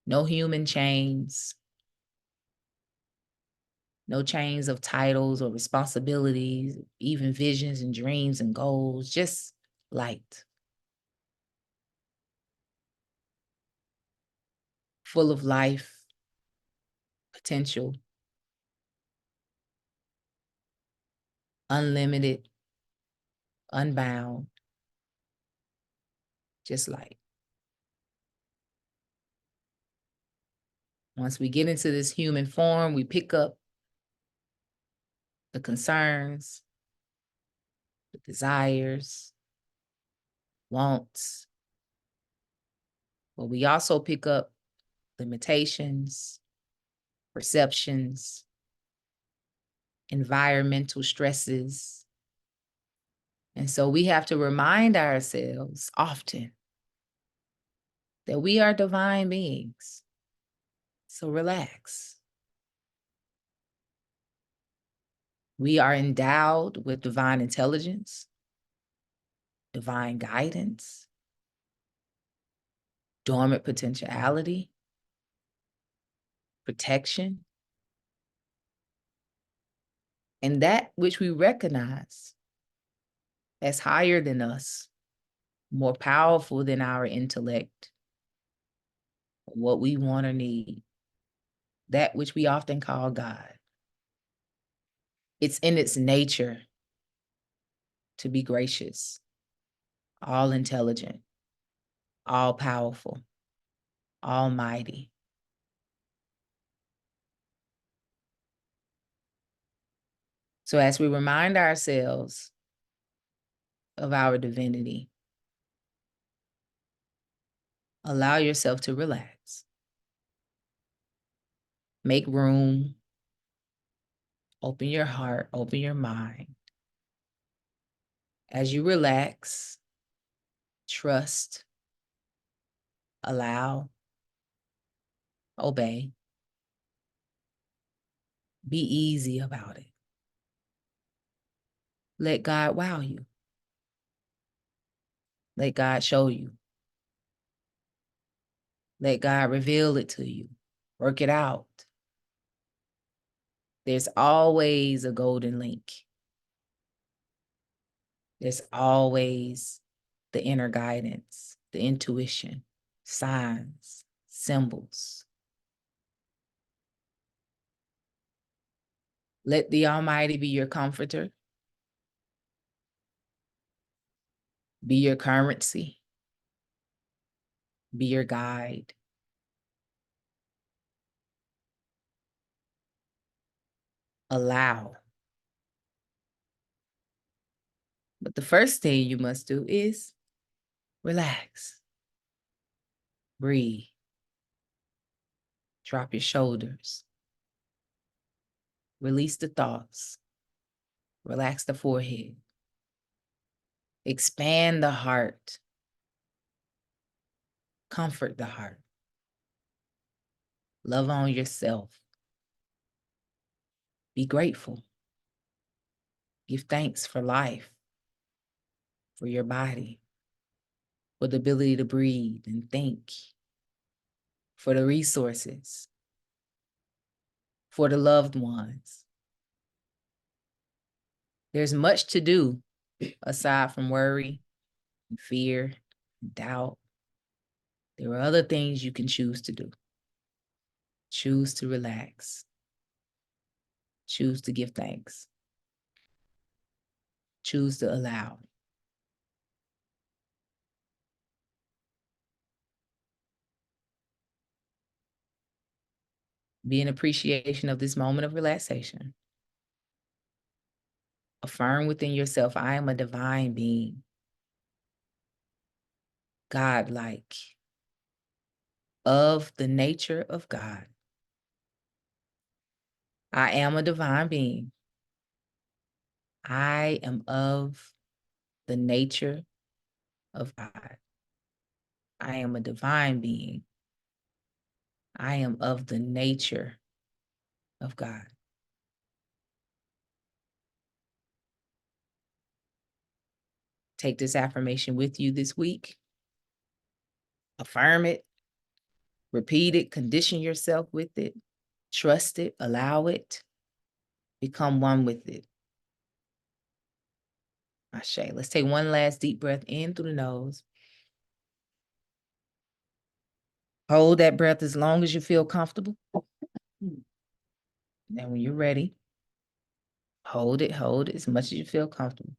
No human chains. No chains of titles or responsibilities, even visions and dreams and goals, just light. Full of life, potential, unlimited, unbound, just light. Once we get into this human form, we pick up the concerns, the desires, wants, but we also pick up limitations, perceptions, environmental stresses. And so we have to remind ourselves often that we are divine beings. So relax. We are endowed with divine intelligence, divine guidance, dormant potentiality, protection, and that which we recognize as higher than us, more powerful than our intellect, what we want or need, that which we often call God. It's in its nature to be gracious, all intelligent, all powerful, almighty. So as we remind ourselves of our divinity, allow yourself to relax. Make room. Open your heart, open your mind. As you relax, trust, allow, obey. Be easy about it. Let God wow you. Let God show you. Let God reveal it to you. Work it out. There's always a golden link. There's always the inner guidance, the intuition, signs, symbols. Let the Almighty be your comforter, be your currency, be your guide. Allow. But the first thing you must do is relax. Breathe. Drop your shoulders. Release the thoughts. Relax the forehead. Expand the heart. Comfort the heart. Love on yourself. Be grateful. Give thanks for life, for your body, for the ability to breathe and think, for the resources, for the loved ones. There's much to do aside from worry and fear and doubt. There are other things you can choose to do. Choose to relax. Choose to give thanks. Choose to allow. Be in appreciation of this moment of relaxation. Affirm within yourself, I am a divine being. God-like. of the nature of God. I am a divine being. I am of the nature of God. I am a divine being. I am of the nature of God. Take this affirmation with you this week. Affirm it. Repeat it. Condition yourself with it. Trust it. Allow it. Become one with it. Ashe. Let's take one last deep breath in through the nose. Hold that breath as long as you feel comfortable. And when you're ready, hold it as much as you feel comfortable.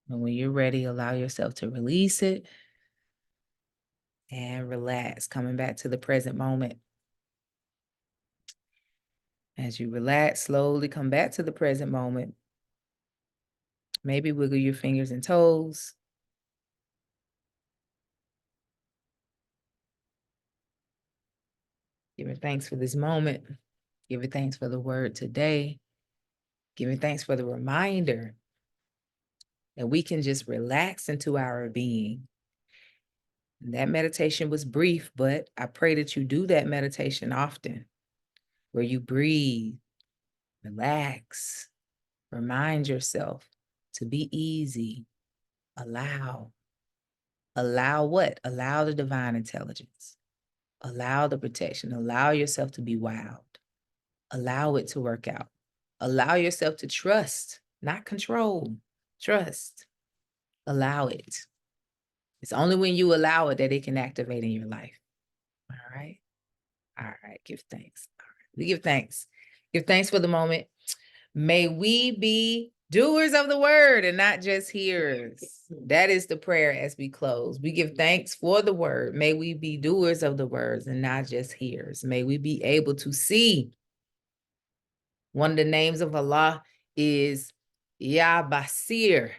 And when you're ready, allow yourself to release it and relax, coming back to the present moment. As you relax, slowly come back to the present moment. Maybe wiggle your fingers and toes. Give it thanks for this moment. Give it thanks for the word today. Give it thanks for the reminder that we can just relax into our being. And that meditation was brief, but I pray that you do that meditation often, where you breathe, relax, remind yourself to be easy, allow. Allow what? Allow the divine intelligence. Allow the protection. Allow yourself to be wild. Allow it to work out. Allow yourself to trust, not control. Trust. Allow it. It's only when you allow it that it can activate in your life. All right. All right. Give thanks. All right. We give thanks. Give thanks for the moment. May we be doers of the word and not just hearers. That is the prayer as we close. We give thanks for the word. May we be doers of the words and not just hearers. May we be able to see. One of the names of Allah is Yah Basir.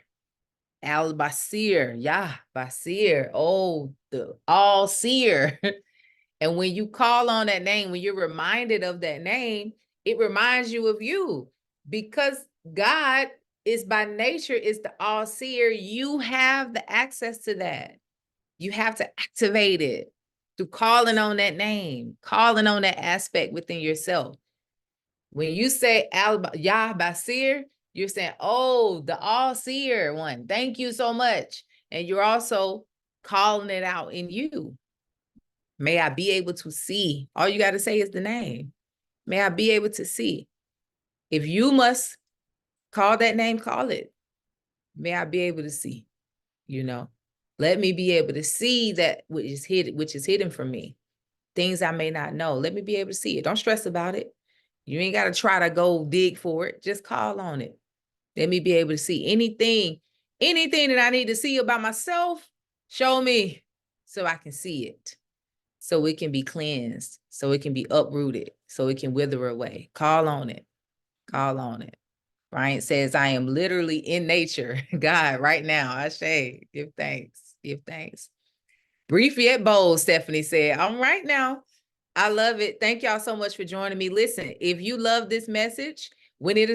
Al-Basir, Yah Basir. Oh, the all-seer. And when you call on that name, when you're reminded of that name, it reminds you of you. Because God is by nature is the all-seer, you have the access to that. You have to activate it through calling on that name, calling on that aspect within yourself. When you say Yah Basir, you're saying, oh, the all-seer one. Thank you so much. And you're also calling it out in you. May I be able to see. All you got to say is the name. May I be able to see. If you must call that name, call it. May I be able to see, Let me be able to see that which is hidden from me. Things I may not know. Let me be able to see it. Don't stress about it. You ain't got to try to go dig for it. Just call on it. Let me be able to see anything that I need to see about myself. Show me so I can see it. So it can be cleansed, so it can be uprooted, so it can wither away. Call on it. Call on it. Bryant says, I am literally in nature. God, right now, Ashe, give thanks. Give thanks. Brief yet bold, Stephanie said. I'm right now. I love it. Thank y'all so much for joining me. Listen, if you love this message, when it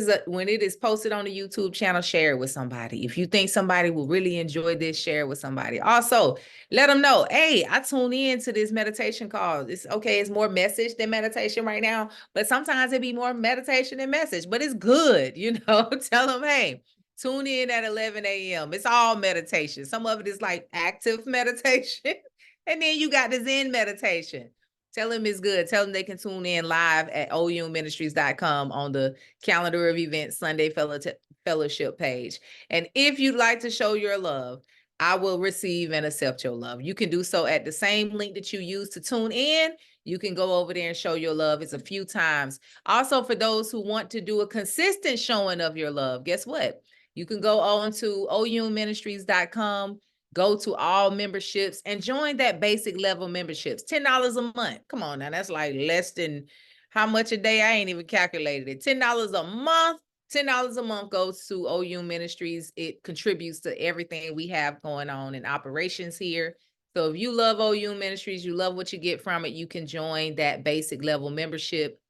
is posted on the YouTube channel, share it with somebody. If you think somebody will really enjoy this, share it with somebody. Also, let them know, hey, I tune in to this meditation call. It's okay. It's more message than meditation right now, but sometimes it be more meditation than message, but it's good. Tell them, hey, tune in at 11 a.m. It's all meditation. Some of it is like active meditation. And then you got the Zen meditation. Tell them it's good. Tell them they can tune in live at ouministries.com on the calendar of events Sunday Fellowship page. And if you'd like to show your love, I will receive and accept your love. You can do so at the same link that you use to tune in. You can go over there and show your love. It's a few times. Also, for those who want to do a consistent showing of your love, guess what? You can go on to ouministries.com. Go to all memberships and join that basic level memberships. $10 a month. Come on now. That's like less than how much a day? I ain't even calculated it. $10 a month. $10 a month goes to OU Ministries. It contributes to everything we have going on in operations here. So if you love OU Ministries, you love what you get from it, you can join that basic level membership.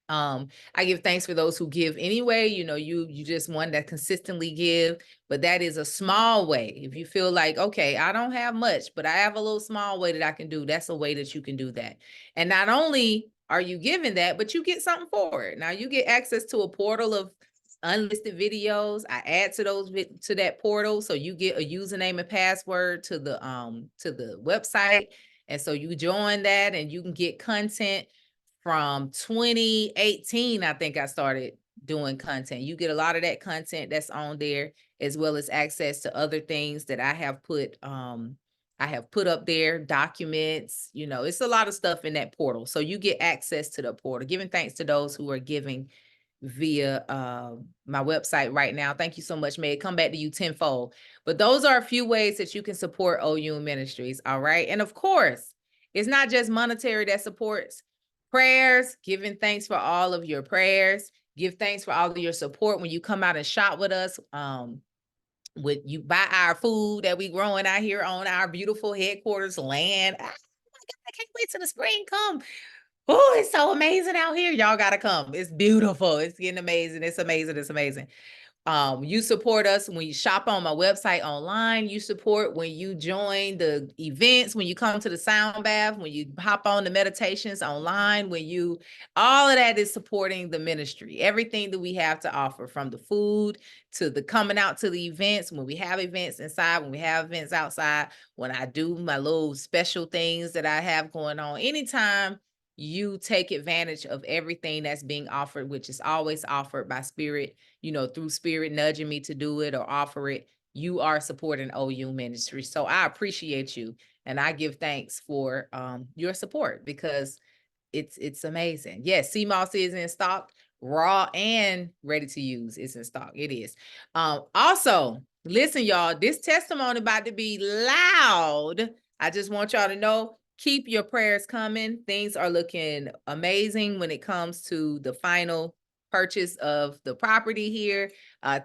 I give thanks for those who give anyway. You know, you just one that consistently give, but that is a small way. If you feel like, okay, I don't have much, but I have a little small way that I can do, that's a way that you can do that. And not only are you giving that, but you get something for it. Now you get access to a portal of unlisted videos. I add to those to that portal, so you get a username and password to the website, and so you join that, and you can get content from 2018. I think I started doing content. You get a lot of that content that's on there, as well as access to other things that I have put up there, documents. You know, it's a lot of stuff in that portal, so you get access to the portal. Giving thanks to those who are giving via my website right now. Thank you so much. May it come back to you tenfold. But those are a few ways that you can support OU Ministries. All right. And of course, it's not just monetary that supports. Prayers, giving thanks for all of your prayers. Give thanks for all of your support when you come out and shop with us. With you buy our food that we growing out here on our beautiful headquarters land. Oh my God, I can't wait till the spring come. Oh, it's so amazing out here. Y'all gotta come. It's beautiful. It's getting amazing. It's amazing. It's amazing. You support us when you shop on my website online. You support when you join the events, when you come to the sound bath, when you hop on the meditations online, all of that is supporting the ministry. Everything that we have to offer, from the food to the coming out to the events, when we have events inside, when we have events outside, when I do my little special things that I have going on, anytime you take advantage of everything that's being offered, which is always offered by Spirit, you know, through Spirit nudging me to do it or offer it, you are supporting OU Ministry. So I appreciate you, and I give thanks for your support, because it's amazing. Yes, sea moss is in stock, raw and ready to use. It's in stock. It is. Also, listen, y'all, this testimony about to be loud. I just want y'all to know, keep your prayers coming. Things are looking amazing when it comes to the final purchase of the property here.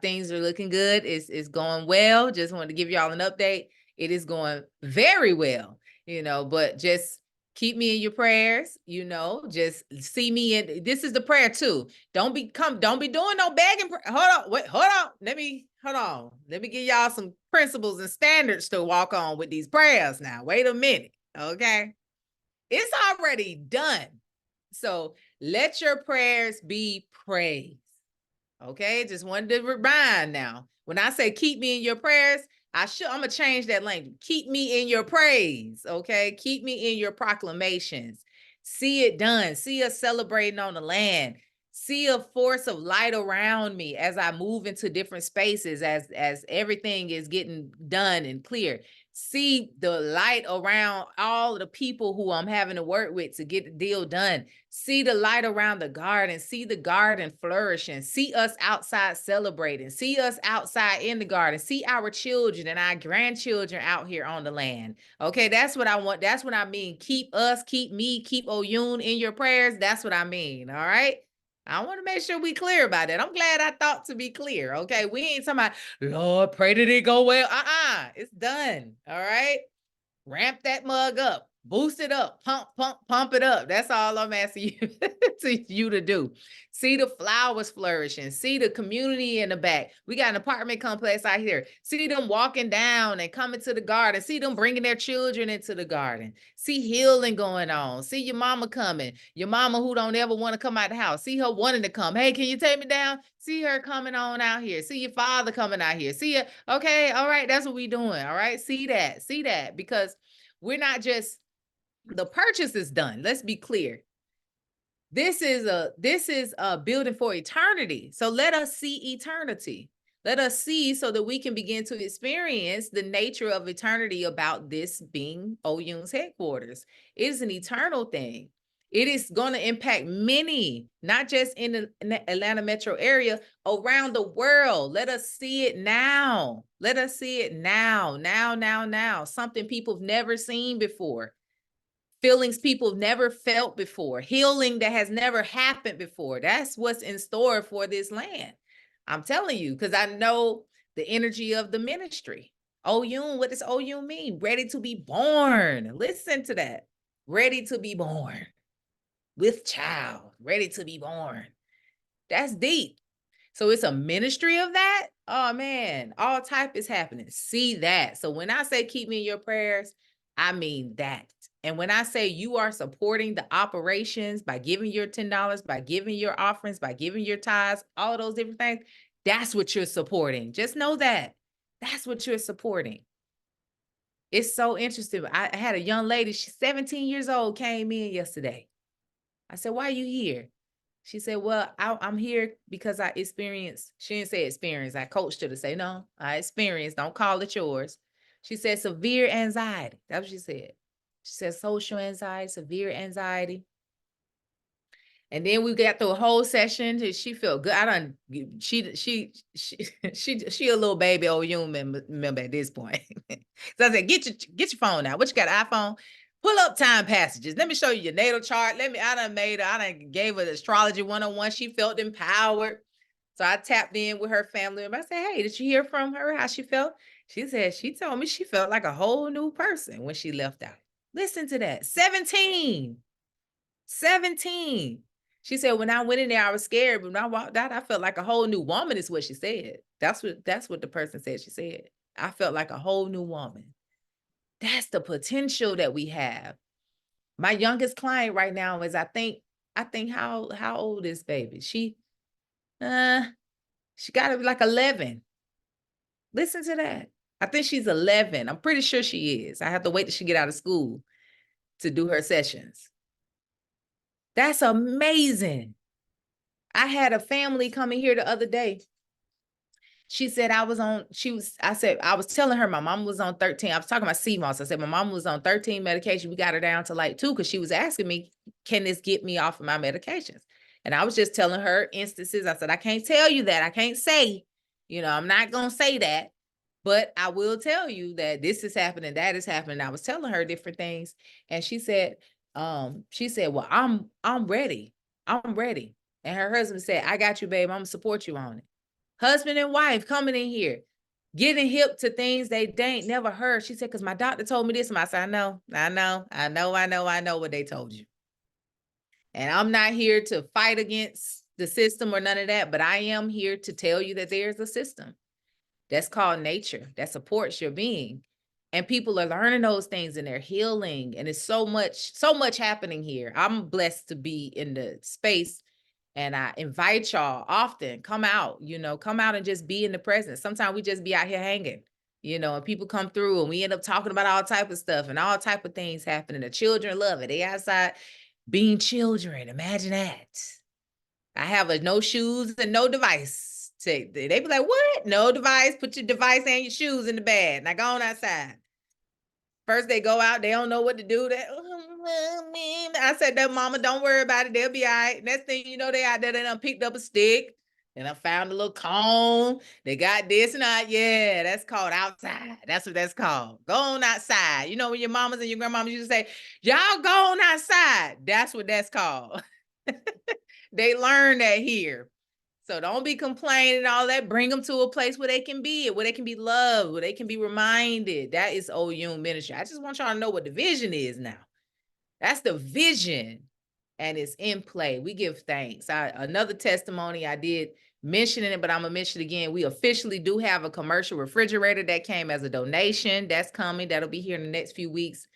Things are looking good. It's going well. Just wanted to give y'all an update. It is going very well, you know, but just keep me in your prayers, you know, just see me in, this is the prayer too. Don't be doing no begging. Hold on. Let me give y'all some principles and standards to walk on with these prayers now. Wait a minute. Okay. It's already done. So let your prayers be praise. Okay. Just wanted to remind now. When I say keep me in your prayers, I'm going to change that language. Keep me in your praise. Okay. Keep me in your proclamations. See it done. See us celebrating on the land. See a force of light around me as I move into different spaces, as everything is getting done and clear. See the light around all the people who I'm having to work with to get the deal done. See the light around the garden. See the garden flourishing. See us outside celebrating. See us outside in the garden. See our children and our grandchildren out here on the land. Okay, that's what I want. That's what I mean. Keep us, keep me, keep Oyun in your prayers. That's what I mean. All right. I want to make sure we clear about that. I'm glad I thought to be clear. Okay. We ain't talking about, Lord, pray that it go well. It's done. All right. Ramp that mug up. Boost it up, pump it up. That's all I'm asking you to do. See the flowers flourishing. See the community in the back. We got an apartment complex out here. See them walking down and coming to the garden. See them bringing their children into the garden. See healing going on. See your mama coming. Your mama who don't ever want to come out the house. See her wanting to come. Hey, can you take me down? See her coming on out here. See your father coming out here. See you. Okay, all right, that's what we doing. All right, see that, because we're not just, the purchase is done. Let's be clear. This is a building for eternity. So let us see eternity. Let us see so that we can begin to experience the nature of eternity about this being Oyun's headquarters. It is an eternal thing. It is going to impact many, not just in the Atlanta metro area, around the world. Let us see it now. Let us see it now. Something people have never seen before. Feelings people have never felt before. Healing that has never happened before. That's what's in store for this land. I'm telling you, because I know the energy of the ministry. Oyun, what does Oyun mean? Ready to be born. Listen to that. Ready to be born. With child, ready to be born. That's deep. So it's a ministry of that. Oh man, all type is happening. See that. So when I say keep me in your prayers, I mean that. And when I say you are supporting the operations by giving your $10, by giving your offerings, by giving your tithes, all of those different things, that's what you're supporting. Just know that. That's what you're supporting. It's so interesting. I had a young lady, she's 17 years old, came in yesterday. I said, why are you here? She said, well, I'm here because I experienced, she didn't say experience. I coached her to say, no, I experienced, don't call it yours. She said, severe anxiety. That's what she said. She said, social anxiety, severe anxiety. And then we got through a whole session. She felt good. She a little baby old human member at this point. So I said, get your phone out. What you got, an iPhone? Pull up time passages. Let me show you your natal chart. I done gave her the astrology 101. She felt empowered. So I tapped in with her family and I said, hey, did you hear from her how she felt? She said, she told me she felt like a whole new person when she left out. Listen to that. 17. She said, when I went in there, I was scared. But when I walked out, I felt like a whole new woman is what she said. That's what the person said. She said, I felt like a whole new woman. That's the potential that we have. My youngest client right now is, I think how old is baby? She gotta be like 11. Listen to that. I think she's 11. I'm pretty sure she is. I have to wait till she get out of school to do her sessions. That's amazing. I had a family coming here the other day. She said I was telling her my mom was on 13. I was talking about CMOS. I said my mom was on 13 medication. We got her down to like 2 because she was asking me, can this get me off of my medications? And I was just telling her instances. I said, I can't tell you that. I can't say, I'm not going to say that. But I will tell you that this is happening, that is happening. I was telling her different things. And she said, well, I'm ready. I'm ready. And her husband said, I got you, babe. I'm gonna support you on it. Husband and wife coming in here, getting hip to things they ain't never heard. She said, because my doctor told me this. And I said, I know what they told you. And I'm not here to fight against the system or none of that, but I am here to tell you that there's a system. That's called nature that supports your being. And people are learning those things and they're healing. And it's so much happening here. I'm blessed to be in the space, and I invite y'all often, come out and just be in the presence. Sometimes we just be out here hanging, and people come through and we end up talking about all type of stuff and all type of things happening. The children love it. They outside being children. Imagine that. I have a no shoes and no device. They be like, what? No device. Put your device and your shoes in the bag. Now go on outside. First they go out, they don't know what to do. I said, that mama, don't worry about it. They'll be all right. Next thing you know, they out there, they done picked up a stick and I found a little cone. They got this and that. Yeah, that's called outside. That's what that's called. Go on outside. You know, when your mamas and your grandmamas used to say, y'all go on outside. That's what that's called. They learn that here. So don't be complaining and all that. Bring them to a place where they can be, where they can be loved, where they can be reminded. That is Oyun ministry. I just want y'all to know what the vision is now. That's the vision, and it's in play. We give thanks. Another testimony, I did mentioning it, but I'm gonna mention it again. We officially do have a commercial refrigerator that came as a donation. That's coming. That'll be here in the next few weeks.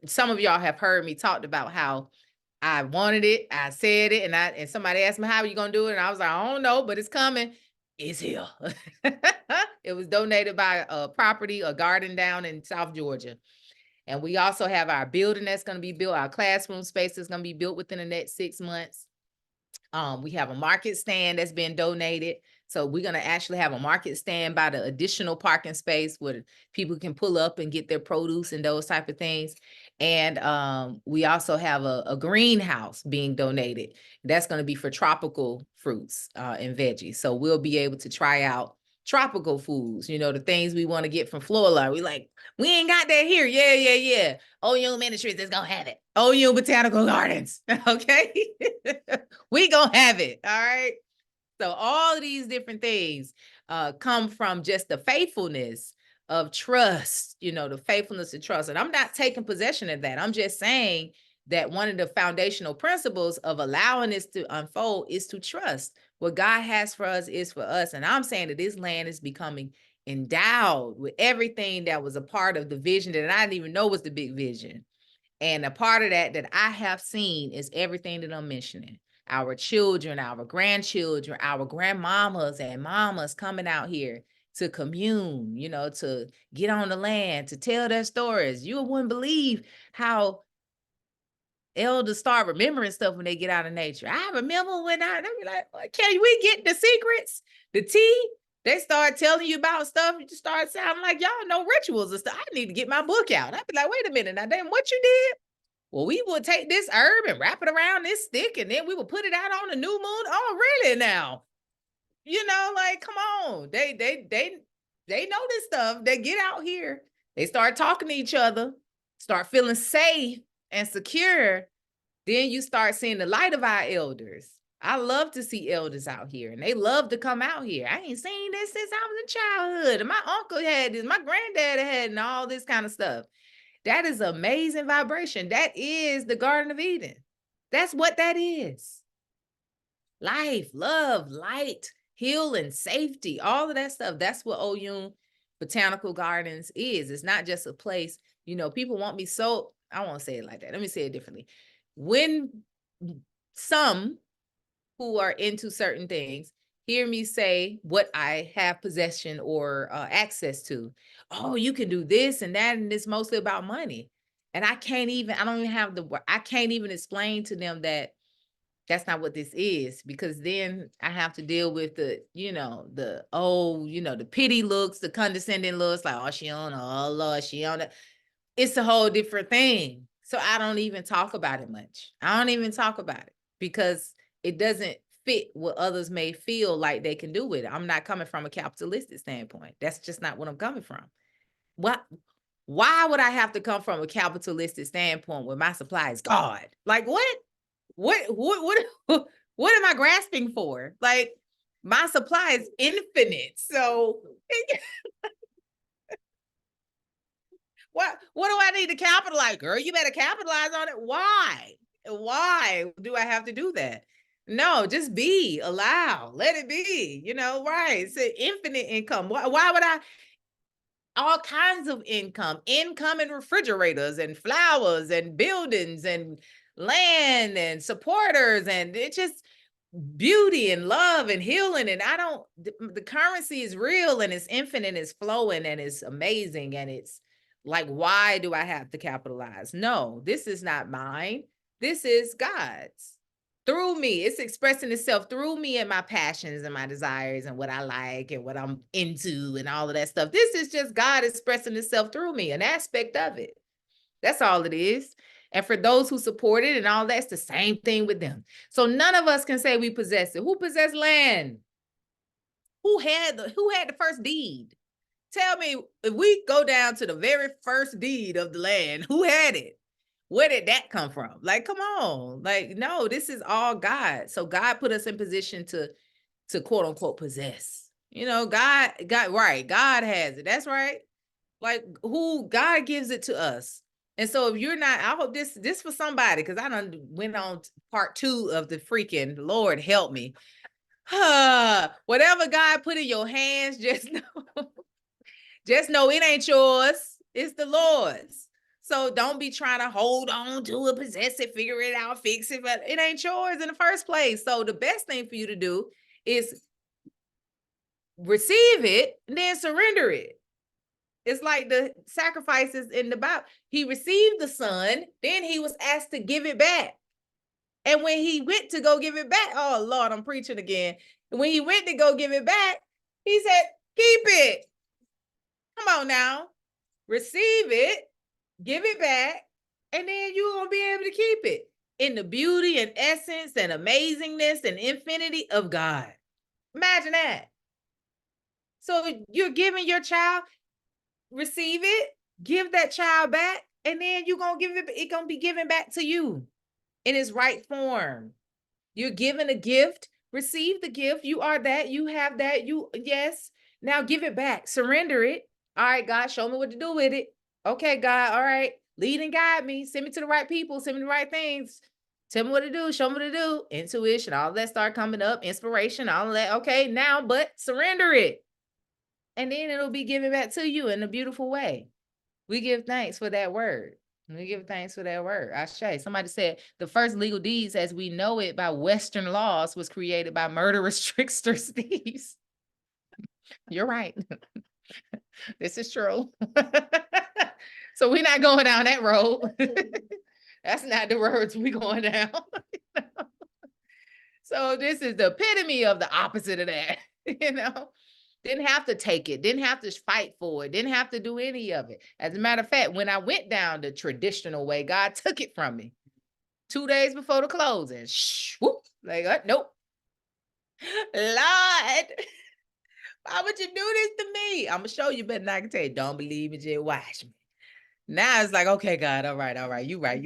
Some of y'all have heard me talked about how I wanted it. I said it, and somebody asked me, how are you gonna do it? And I was like, I don't know, but it's coming. It's here. It was donated by a garden down in South Georgia. And we also have our building that's going to be built. Our classroom space is going to be built within the next 6 months. We have a market stand that's been donated. So we're going to actually have a market stand by the additional parking space where people can pull up and get their produce and those type of things. And we also have a greenhouse being donated. That's going to be for tropical fruits and veggies. So we'll be able to try out tropical foods, the things we want to get from Florida. We ain't got that here. Yeah. Oyun Ministries is going to have it. Oyun Botanical Gardens. Okay. We gonna have it. All right. So all of these different things come from just the faithfulness of trust, the faithfulness of trust. And I'm not taking possession of that. I'm just saying that one of the foundational principles of allowing this to unfold is to trust. What God has for us is for us. And I'm saying that this land is becoming endowed with everything that was a part of the vision that I didn't even know was the big vision. And a part of that I have seen is everything that I'm mentioning. Our children, our grandchildren, our grandmamas and mamas coming out here to commune, to get on the land, to tell their stories. You wouldn't believe how elders start remembering stuff when they get out of nature. I remember when they be like, can we get the secrets? The tea? They start telling you about stuff. You just start sounding like y'all know rituals and stuff. I need to get my book out. I'd be like, wait a minute. Now, damn, what you did? Well, we would take this herb and wrap it around this stick, and then we would put it out on the new moon. Oh, really now? Come on. They know this stuff. They get out here. They start talking to each other, start feeling safe and secure. Then you start seeing the light of our elders. I love to see elders out here, and they love to come out here. I ain't seen this since I was in childhood. And my uncle had this, my granddad had, and all this kind of stuff. That is amazing vibration. That is the Garden of Eden. That's what that is. Life, love, light, healing, safety, all of that stuff. That's what Oyun Botanical Gardens is. It's not just a place, people want me so, I won't say it like that. Let me say it differently. When some who are into certain things hear me say what I have possession or access to, oh, you can do this and that, and it's mostly about money. And I can't even explain to them that that's not what this is, because then I have to deal with the pity looks, the condescending looks, like, oh, she on, oh Lord, she on it. It's a whole different thing. So I don't even talk about it much. I don't even talk about it because it doesn't fit what others may feel like they can do with it. I'm not coming from a capitalistic standpoint. That's just not what I'm coming from. Why would I have to come from a capitalistic standpoint when my supply is God? Like what? What am I grasping for? Like, my supply is infinite. So what do I need to capitalize? Girl, you better capitalize on it. Why do I have to do that? No, just be, allow, let it be, right. It's an infinite income. Why would I? All kinds of income and refrigerators and flowers and buildings and land and supporters, and it's just beauty and love and healing. And the currency is real and it's infinite, it's flowing and it's amazing. And it's like, why do I have to capitalize? No, this is not mine. This is God's. Through me, it's expressing itself through me and my passions and my desires and what I like and what I'm into and all of that stuff. This is just God expressing itself through me, an aspect of it. That's all it is. And for those who support it and all that's the same thing with them. So none of us can say we possess it. Who possessed land? Who had the first deed? Tell me, if we go down to the very first deed of the land, who had it? Where did that come from? Like, come on. Like, no, this is all God. So God put us in position to quote unquote possess. God, right. God has it. That's right. Like, who God gives it to us. And so if you're not, I hope this for somebody, because I done went on part 2 of the freaking Lord help me. Whatever God put in your hands, just know it ain't yours. It's the Lord's. So don't be trying to hold on to it, possess it, figure it out, fix it, but it ain't yours in the first place. So the best thing for you to do is receive it and then surrender it. It's like the sacrifices in the Bible. He received the son, then he was asked to give it back. And when he went to go give it back, oh Lord, I'm preaching again. When he went to go give it back, he said, keep it. Come on now, receive it, give it back, and then you're going to be able to keep it in the beauty and essence and amazingness and infinity of God. Imagine that. So you're giving your child, receive it, give that child back, and then you're going to give it's going to be given back to you in its right form. You're given a gift, receive the gift. You are that, you have that, yes. Now give it back, surrender it, All right, God, show me what to do with it. Okay, God, all right. Lead and guide me. Send me to the right people. Send me the right things. Tell me what to do. Show me what to do. Intuition, all that start coming up. Inspiration, all that. Okay, now, but surrender it. And then it'll be given back to you in a beautiful way. We give thanks for that word. We give thanks for that word. Ashe. Somebody said the first legal deeds as we know it by Western laws was created by murderous tricksters, thieves. You're right. This is true. So we're not going down that road. That's not the roads we going down. So this is the epitome of the opposite of that, you know. Didn't have to take it, didn't have to fight for it, didn't have to do any of it. As a matter of fact, when I went down the traditional way, God took it from me 2 days before the closing. Shh, whoop, like, nope. Lord, why would you do this to me? I'm gonna show you better than I can tell you. Don't believe me, just watch me. Now it's like, okay, God, all right, you right.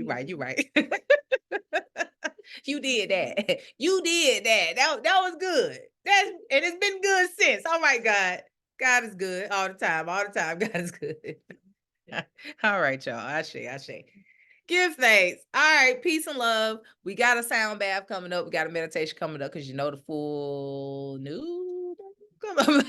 You did that. You did that. That was good. And it's been good since. All right, God. God is good all the time. All the time. God is good. All right, y'all. I say. Give thanks. All right, peace and love. We got a sound bath coming up. We got a meditation coming up because you know the full new come up.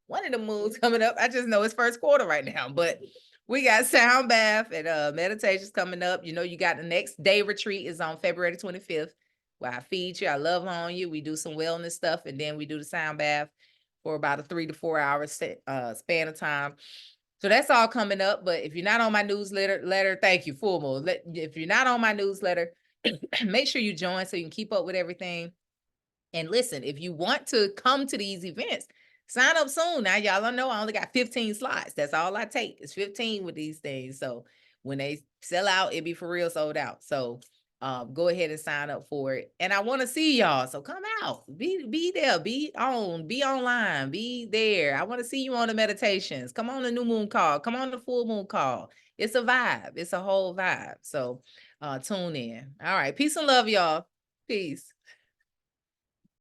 One of the moons coming up. I just know it's first quarter right now, but we got sound bath and meditations coming up. You know, you got the next day retreat is on February 25th, where I feed you, I love on you. We do some wellness stuff, and then we do the sound bath for about a 3 to 4 hour span of time. So that's all coming up. But if you're not on my newsletter, thank you, full moon. If you're not on my newsletter, make sure you join so you can keep up with everything. And listen, if you want to come to these events, sign up soon. Now, y'all know I only got 15 slots. That's all I take. It's 15 with these things. So when they sell out, it be for real sold out. So go ahead and sign up for it. And I want to see y'all. So come out. Be there. Be online. Be there. I want to see you on the meditations. Come on the new moon call. Come on the full moon call. It's a vibe. It's a whole vibe. So tune in. All right. Peace and love, y'all. Peace.